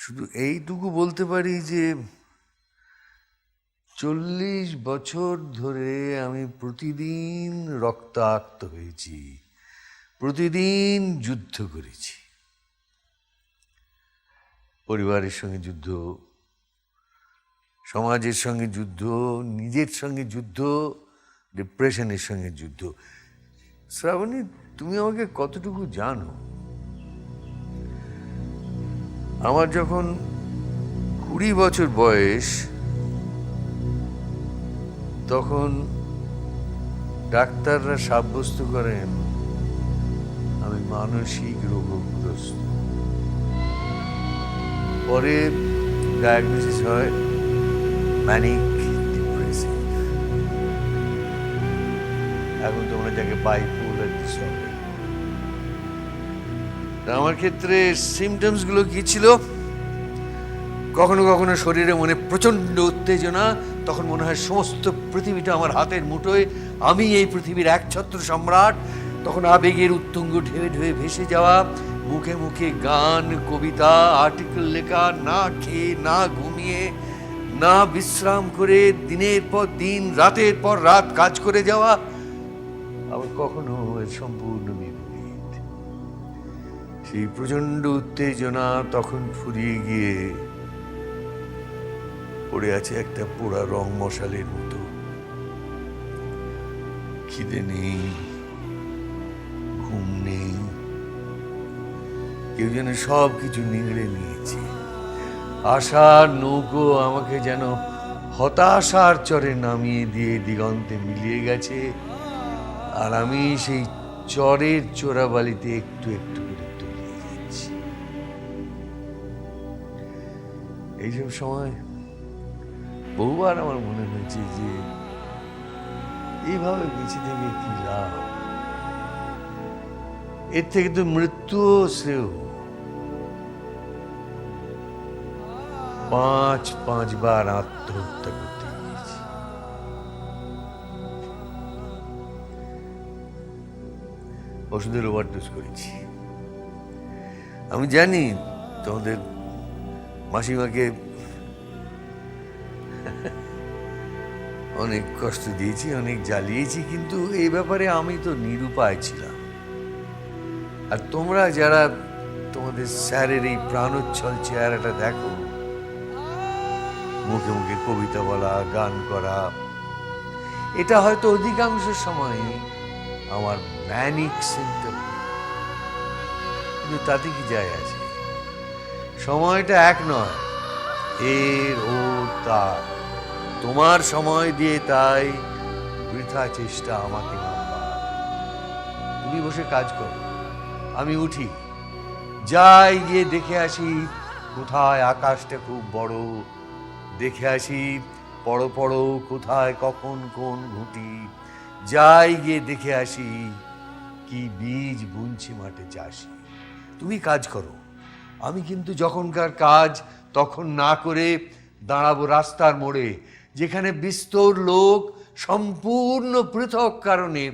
শুধু এইটুকু বলতে পারি যে 40 বছর ধরে আমি প্রতিদিন রক্তাক্ত হয়েছি, প্রতিদিন যুদ্ধ করেছি। পরিবারের সঙ্গে যুদ্ধ, সমাজের সঙ্গে যুদ্ধ, নিজের সঙ্গে যুদ্ধ, ডিপ্রেশনের সঙ্গে যুদ্ধ। শ্রাবণী, তুমি আমাকে কতটুকু জানো? আমার যখন 20 বছর বয়স, তখন ডাক্তাররা সাব্যস্ত করেন আমি মানসিক রোগগ্রস্ত। পরে ডায়াগনোসিস হয় ম্যানিক ডিপ্রেসিভ। এখন তোমরা যাকে বাইপোলার ডিসঅর্ডার। আমার ক্ষেত্রে সিমটমসগুলো কি ছিল? কখনো কখনো শরীরে মনে প্রচন্ড উত্তেজনা, তখন মনে হয় সমস্ত পৃথিবীটা আমার হাতের মুঠোয়, আমি এই পৃথিবীর একছত্র সম্রাট। তখন আবেগের উত্তুঙ্গ ঢেউ ঢেউ ভেসে যাওয়া, মুখে মুখে গান, কবিতা, আর্টিকেল লেখা, না খেয়ে না ঘুমিয়ে, না বিশ্রাম করে দিনের পর দিন রাতের পর রাত কাজ করে যাওয়া, আবার কখনো এর সম্পূর্ণ বিপরীত। সেই প্রচন্ড উত্তেজনা তখন ফুরিয়ে গিয়ে পড়ে আছে একটা পোড়া রং মশালের মতো। খিদে নেই, ঘুম নেই, কেউ যেন সব কিছু নিংড়ে নিয়েছে। আশার নৌকো আমাকে যেন হতাশার চরে নামিয়ে দিয়ে দিগন্তে মিলিয়ে গেছে, আর আমি সেই চরের চোরাবালিতে একটু একটু করে তলিয়ে যাচ্ছি। এইসব সময় বহুবার আমার মনে হয়েছে যে এইভাবে বেঁচে থেকে কি লাভ, এর থেকে তো মৃত্যুও শ্রেয়। 5 বার আত্মহত্যা করতে গিয়েছি। ওষুধের ওভারডোজ করেছি। আমি জানি তোমাদের মাসিমাকে অনেক কষ্ট দিয়েছি, অনেক জ্বালিয়েছি, কিন্তু এই ব্যাপারে আমি তো নিরুপায় ছিলাম। আর তোমরা যারা তোমাদের স্যারের এই প্রাণোচ্ছল চেহারাটা দেখো, মুখে মুখে কবিতা বলা, গান করা, এটা হয়তো অধিকাংশ সময় আমার ম্যানিক সিম্পটম, কিন্তু তাতে কি যায় আছে? সময়টা এক নয়, এর ও তার। তোমার সময় দিয়ে তাই বৃথা চেষ্টা আমাকে নামবার। তুমি বসে কাজ করো, আমি উঠি, যাই গিয়ে দেখে আসি কোথায় আকাশটা খুব বড়, দেখে আসি পড়ো পড়ো কোথায় কখন কোন ঘুঁটি, যাই গিয়ে দেখে আসি কি বীজ বুনছি মাঠে চাষি। তুমি কাজ করো, আমি কিন্তু যখনকার কাজ তখন না করে দাঁড়াবো রাস্তার মোড়ে, যেখানে বিস্তর লোক সম্পূর্ণ পৃথক কারণে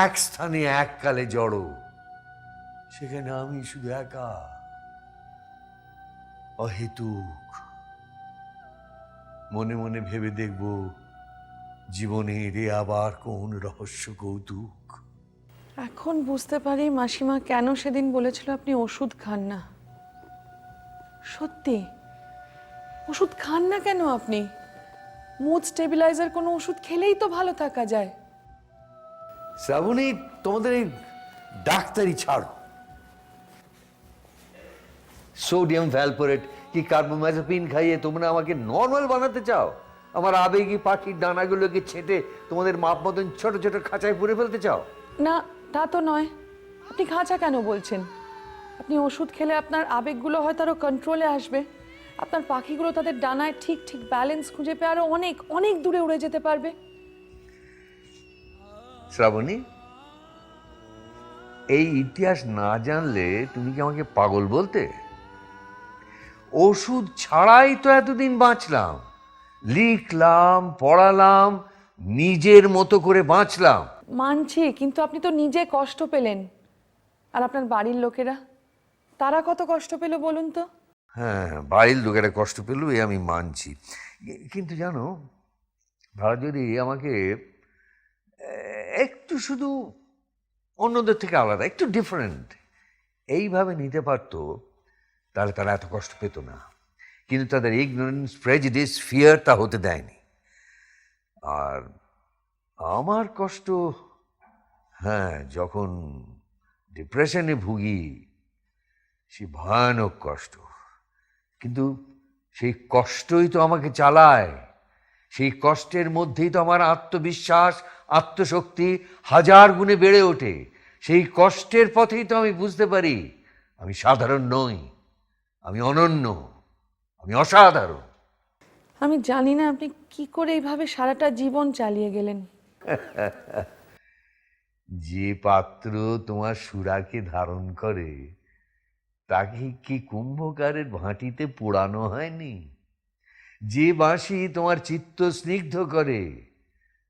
এক স্থানে এককালে জড়ো। সেখানে আমি শুধু একা, অহেতুক। মনে মনে ভেবে দেখব জীবনের এ আবার কোন রহস্য কৌতুক। এখন বুঝতে পারি মাসিমা কেন সেদিন বলেছিল আপনি ওষুধ খান না। সত্যি ওষুধ খান না কেন আপনি? মুড স্টেবিলাইজার কোনো ওষুধ খেলেই তো ভালো থাকা যায়। শ্রাবণী, তোমাদের এই ডাক্তারি ছাড়ো। সোডিয়াম ভ্যালপোরেট কি কার্বোমাজেপিন খাইয়ে তোমরা আমাকে নর্মাল বানাতে চাও? আমার আবেগী পাখির ডানাগুলোকে ছেটে তোমাদের মাপ মতন ছোট ছোট খাঁচায় পুরে ফেলতে চাও? না, তা তো নয়। আপনি খাঁচা কেন বলছেন? আপনি ওষুধ খেলে আপনার আবেগগুলো হয়তো আরো কন্ট্রোলে আসবে, আপনার পাখিগুলো তাদের ডানায় ঠিক ঠিক ব্যালেন্স খুঁজে পেয়ে আরো অনেক অনেক দূরে উড়ে যেতে পারবে। শ্রাবণী, এই ইতিহাস না জানলে তুমি কি আমাকে পাগল বলতে? ওষুধ ছাড়াই তো এতদিন বাঁচলাম, লিখলাম, পড়ালাম, নিজের মতো করে বাঁচলাম। মানছি, কিন্তু আপনি তো নিজে কষ্ট পেলেন, আর আপনার বাড়ির লোকেরা তারা কত কষ্ট পেল বলুন তো? হ্যাঁ, বাড়ির লোকেরা কষ্ট পেল, এ আমি মানছি। কিন্তু জানো, তারা যদি আমাকে একটু শুধু অন্যদের থেকে আলাদা, একটু ডিফারেন্ট এইভাবে নিতে পারতো, তাহলে তারা এত কষ্ট পেত না। কিন্তু তাদের ইগনোরেন্স, প্রেজুডিস, ফিয়ার তা হতে দেয়নি। আর আমার কষ্ট, হ্যাঁ, যখন ডিপ্রেশনে ভুগি, সে ভয়ানক কষ্ট। কিন্তু সেই কষ্টই তো আমাকে চালায়, সেই কষ্টের মধ্যেই তো আমার আত্মবিশ্বাস, আত্মশক্তি 1000 গুণে বেড়ে ওঠে। সেই কষ্টের পথেই তো আমি বুঝতে পারি আমি সাধারণ নই, আমি অনন্য, আমি অসাধারণ। আমি জানি না আপনি কি করে এইভাবে সারাটা জীবন চালিয়ে গেলেন। যে পাত্র তোমার সুরাকে ধারণ করে তাকে কি কুম্ভকারের ভাঁটিতে পোড়ানো হয়নি? যে বাঁশি তোমার চিত্ত স্নিগ্ধ করে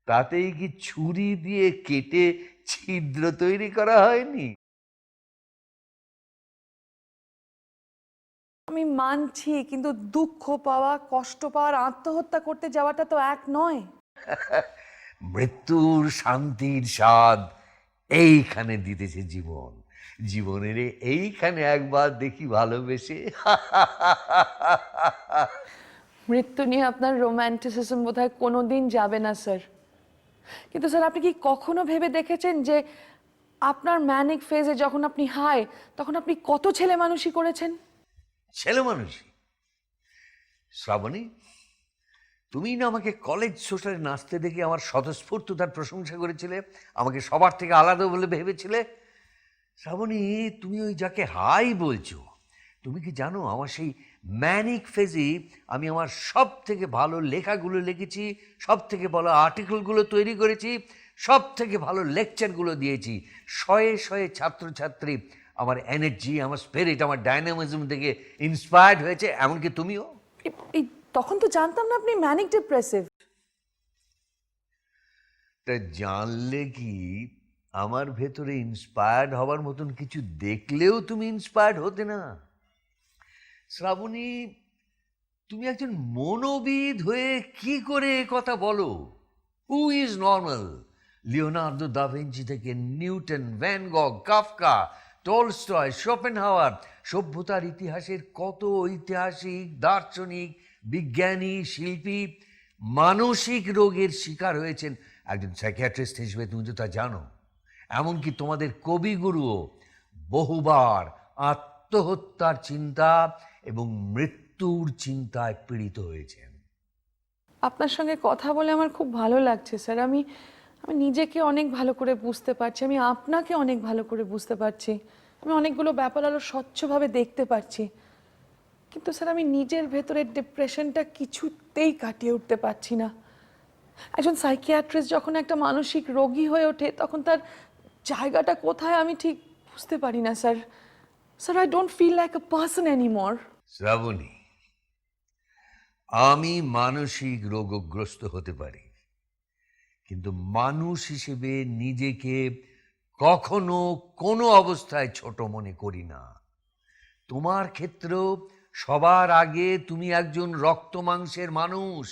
তাতেই কি ছুরি দিয়ে কেটে ছিদ্র তৈরি করা হয়নি? আমি মানছি, কিন্তু দুঃখ পাওয়া, কষ্ট পাওয়ার, আত্মহত্যা করতে যাওয়াটা তো এক নয়। মৃত্যুর শান্তির স্বাদ এইখানে দিতেছে জীবন। জীবনের এইখানে একবার দেখি ভালোবেসে মৃত্যু নিয়ে আপনার রোম্যান্টিসিজম বোধহয় কোনোদিন যাবে না স্যার। কিন্তু স্যার, আপনি কি কখনো ভেবে দেখেছেন যে আপনার ম্যানিক ফেজে যখন আপনি হাই, তখন আপনি কত ছেলে মানুষই করেছেন? ছেলে মানুষই? শ্রাবণী, তুমি না আমাকে কলেজ সোশ্যালে নাচতে দেখে আমার স্বতঃস্ফূর্ততার প্রশংসা করেছিলে, আমাকে সবার থেকে আলাদা বলে ভেবেছিলে। শ্রাবণী, তুমি ওই যাকে হাই বলছো, তুমি কি জানো আমার সেই ম্যানিক ফেজে আমি আমার সব থেকে ভালো লেখাগুলো লিখেছি, সব থেকে ভালো আর্টিকেলগুলো তৈরি করেছি, সব থেকে ভালো লেকচারগুলো দিয়েছি। শয়ে শয়ে ছাত্রছাত্রী আমার এনার্জি, আমার স্পিরিট, আমার ডাইনামিজম থেকে ইন্সপায়ার্ড হয়েছে, এমনকি তুমিও। এই তখন তো জানতাম না আপনি ম্যানিক ডিপ্রেসিভ। তা জানলে কি আমার ভেতরে ইন্সপায়ার্ড হবার মতন কিছু দেখলেও তুমি ইন্সপায়ার্ড হতে না? শ্রাবণী, তুমি একজন মনোবিদ হয়ে কি করে এ কথা বলো? Who is normal? Leonardo da Vinci থেকে Newton, van গগ, Kafka, Tolstoy, Schopenhauer, সভ্যতার ইতিহাসের কত ঐতিহাসিক, দার্শনিক, বিজ্ঞানী, শিল্পী মানসিক রোগের শিকার হয়েছেন। একজন সাইকিয়াট্রিস্ট হিসেবে তুমি তো তা জানো। এমনকি তোমাদের কবিগুরুও বহুবার আত্মহত্যার চিন্তা এবং মৃত্যুর চিন্তায় পীড়িত হয়েছেন। আপনার সঙ্গে কথা বলে আমার খুব ভালো লাগছে স্যার। আমি নিজেকে অনেক ভালো করে বুঝতে পারছি, আমি আপনাকে অনেক ভালো করে বুঝতে পারছি, আমি অনেকগুলো ব্যাপার আরও স্বচ্ছভাবে দেখতে পারছি। কিন্তু স্যার, আমি নিজের ভেতরের ডিপ্রেশনটা কিছুতেই কাটিয়ে উঠতে পারছি না। একজন সাইকিয়াট্রিস্ট যখন একটা মানসিক রোগী হয়ে ওঠে, তখন তার জায়গাটা কোথায় আমি ঠিক বুঝতে পারি না sir. Sir, I don't feel like a person anymore. Shrabani, আমি মানসিক রোগগ্রস্ত হতে পারি, কিন্তু মানুষ হিসেবে নিজেকে কখনো কোনো অবস্থায় ছোট মনে করি না। তোমার ক্ষেত্রেও সবার আগে তুমি একজন রক্ত মাংসের মানুষ।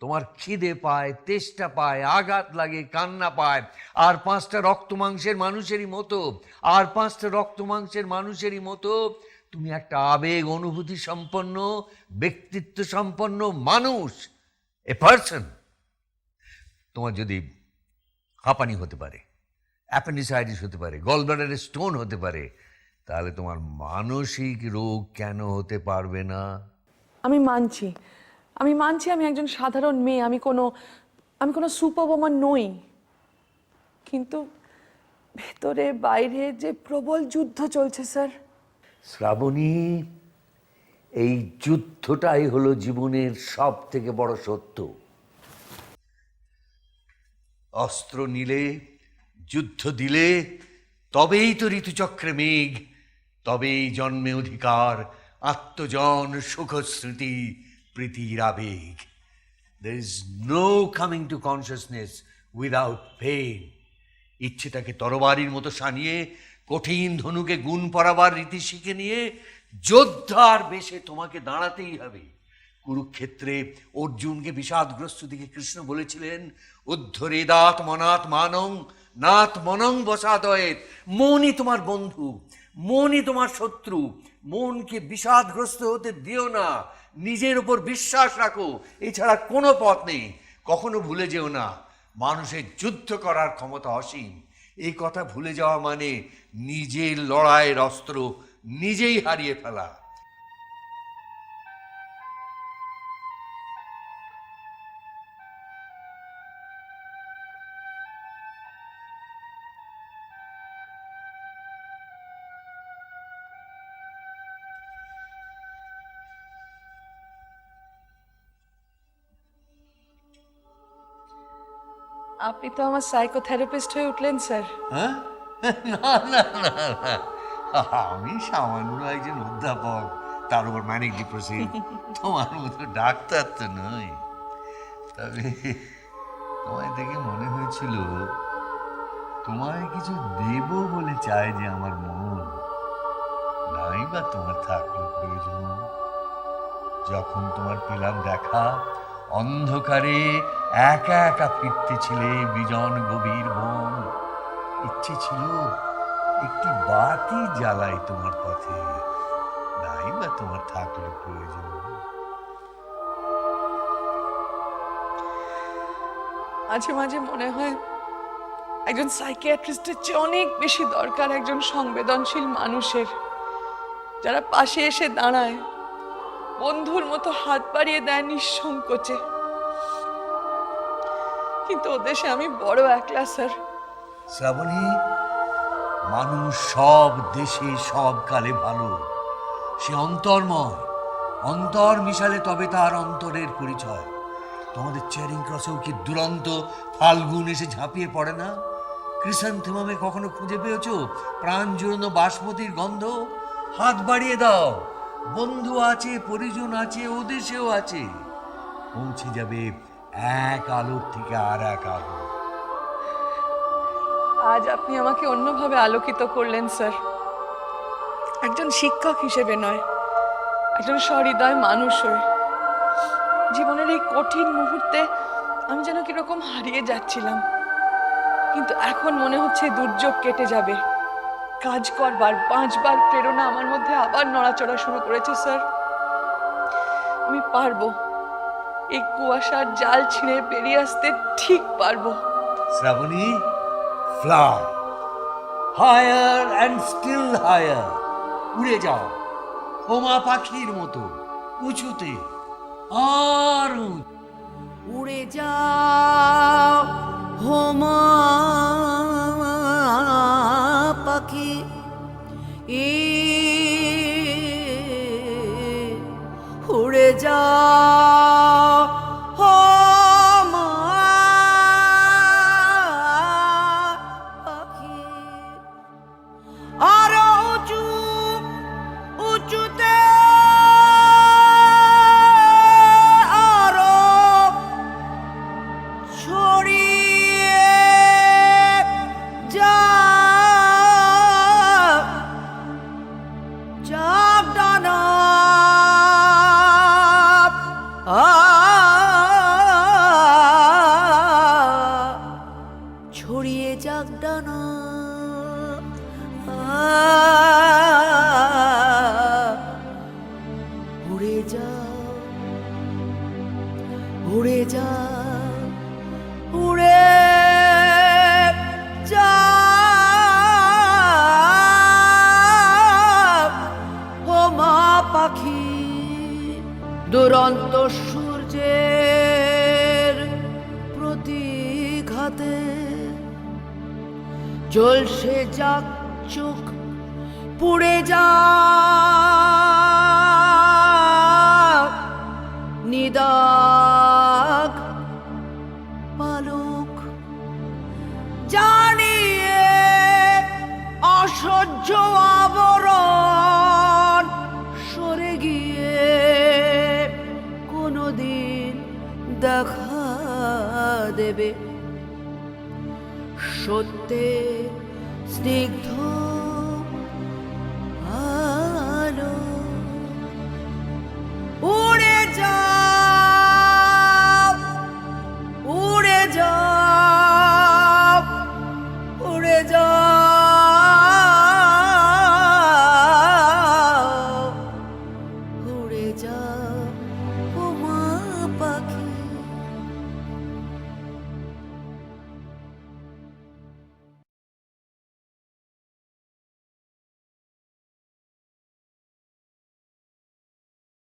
তোমার খিদে পায়, তেষ্টা পায়, আঘাত লাগে, কান্না পায়, আর পাঁচটা রক্ত মাংসের মানুষেরই মতো, আর পাঁচটা রক্ত মাংসের মানুষেরই মতো তুমি একটা আবেগ অনুভূতি সম্পন্ন, ব্যক্তিত্ব সম্পন্ন মানুষ, এ পার্সন। তোমার যদি হাঁপানি হতে পারে, অ্যাপেন্ডিসাইটিস হতে পারে, গলব্লাডারে স্টোন হতে পারে, তাহলে তোমার মানসিক রোগ কেন হতে পারবে না? আমি মানছি আমি একজন সাধারণ মেয়ে, আমি কোনো সুপারওম্যান নই। কিন্তু ভেতরে বাইরে যে প্রবল যুদ্ধ চলছে স্যার। শ্রাবণী, এই যুদ্ধটাই হলো জীবনের সব থেকে বড় সত্য। অস্ত্র নিলে, যুদ্ধ দিলে, তবেই তো ঋতুচক্রে মেঘ, তবেই জন্মে অধিকার, আত্মজন, সুখস্মৃতি, প্রীতির আবেগ। There is no coming to consciousness without pain. ইচ্ছেটাকে তরবারির মতো সানিয়ে, কঠিন ধনুকে গুণ পরাবার রীতি শিখে নিয়ে যোদ্ধার বেশে তোমাকে দাঁড়াতেই হবে। কুরুক্ষেত্রে অর্জুনকে বিষাদগ্রস্ত দিকে কৃষ্ণ বলেছিলেন, উদ্ধরে দাত মনাত মানং নাথ মনং বসাদয়েত। মনই তোমার বন্ধু, মনই তোমার শত্রু। মনকে বিষাদগ্রস্ত হতে দিও না, নিজের উপর বিশ্বাস রাখো, এছাড়া কোনো পথ নেই। কখনো ভুলে যেও না, মানুষের যুদ্ধ করার ক্ষমতা অসীম। এই কথা ভুলে যাওয়া মানে নিজের লড়াইয়ের অস্ত্র নিজেই হারিয়ে ফেলা। আপনি তো আমার সাইকোথেরাপিস্ট হয়ে উঠলেন স্যার। হ্যাঁ? না না না না, আমি সামান্য একজন অধ্যাপক, তার উপর ম্যানিক ডিপ্রেসিভ। তোমার মতো ডাক্তার তো নই। তবে তোমায় দেখে মনে হয়েছিল তোমায় কিছু দেব বলে চায় যে আমার মন। নাই বা তোমার থাকলো প্রয়োজন। যখন তোমার পেলাম দেখা, অন্ধকারে একা একা ফিরতেছিলে বিজন গভীর বন, ইচ্ছে ছিল একটি বাতি জ্বালাই তোমার পথে, নাই বা তোমার থাকলো প্রয়োজন। মাঝে মাঝে মনে হয় একজন সাইকিয়াট্রিস্টের চেয়ে অনেক বেশি দরকার একজন সংবেদনশীল মানুষের, যারা পাশে এসে দাঁড়ায়, বন্ধুর মতো হাত বাড়িয়ে দেয় নিঃসংকোচে। কিন্তু ও দেশে আমি বড় একলা স্যার। শ্রাবণী, মানুষ সব দেশে সব কালে ভালো। সে অন্তর্ময়, অন্তর মিশালে তবে তার অন্তরের পরিচয়। তোমাদের চেয়ারিং ক্রসেও কি দুরন্ত ফাল্গুন এসে ঝাঁপিয়ে পড়ে না? ক্রিসান্থেমামে কখনো খুঁজে পেয়েছো প্রাণ জুড়ানো বাসমতির গন্ধ? হাত বাড়িয়ে দাও, বন্ধু আছে, পরিজন আছে, ও দেশেও আছে। পৌঁছে যাবে এক আলোর থেকে আর এক আলো। আজ আপনি আমাকে অন্যভাবে আলোকিত করলেন স্যার, একজন শিক্ষক হিসেবে নয়, একজন সহৃদয় মানুষ হয়ে। জীবনের এই কঠিন মুহূর্তে আমি যেন কিরকম হারিয়ে যাচ্ছিলাম, কিন্তু এখন মনে হচ্ছে দুর্যোগ কেটে যাবে। কাজ করবার, বাঁচবার প্রেরণা আমার মধ্যে আবার নড়াচড়া শুরু করেছে স্যার। আমি পারবো, এই কুয়াশার জাল ছিঁড়ে বেরিয়ে আসতে ঠিক পারবো। Shrabani, fly higher and still higher, উড়ে যাও হোমা পাখির মতো উঁচুতে আর উড়ে যাও হোমা পাখি, উড়ে যাও হোমা পাখি, আরো উঁচু উঁচুতে, আরো ছড়িয়ে যাও, যাক ডানা ছড়িয়ে যাক ডানা, উড়ে যাও, উড়ে যাও, উড়ে যাও হোমা পাখি। দুরন্ত সূর্যের প্রতিঘাতে জ্বলসে যাক চোখ, পুড়ে যাক নিদাগ পালক, জানিয়ে অসহ্য আবরণ সরে গিয়ে কোনদিন দেখা দেবে সত্যে স্নিগ্ধ আলো। উড়ে যাও, উড়ে যাও, উড়ে যাও।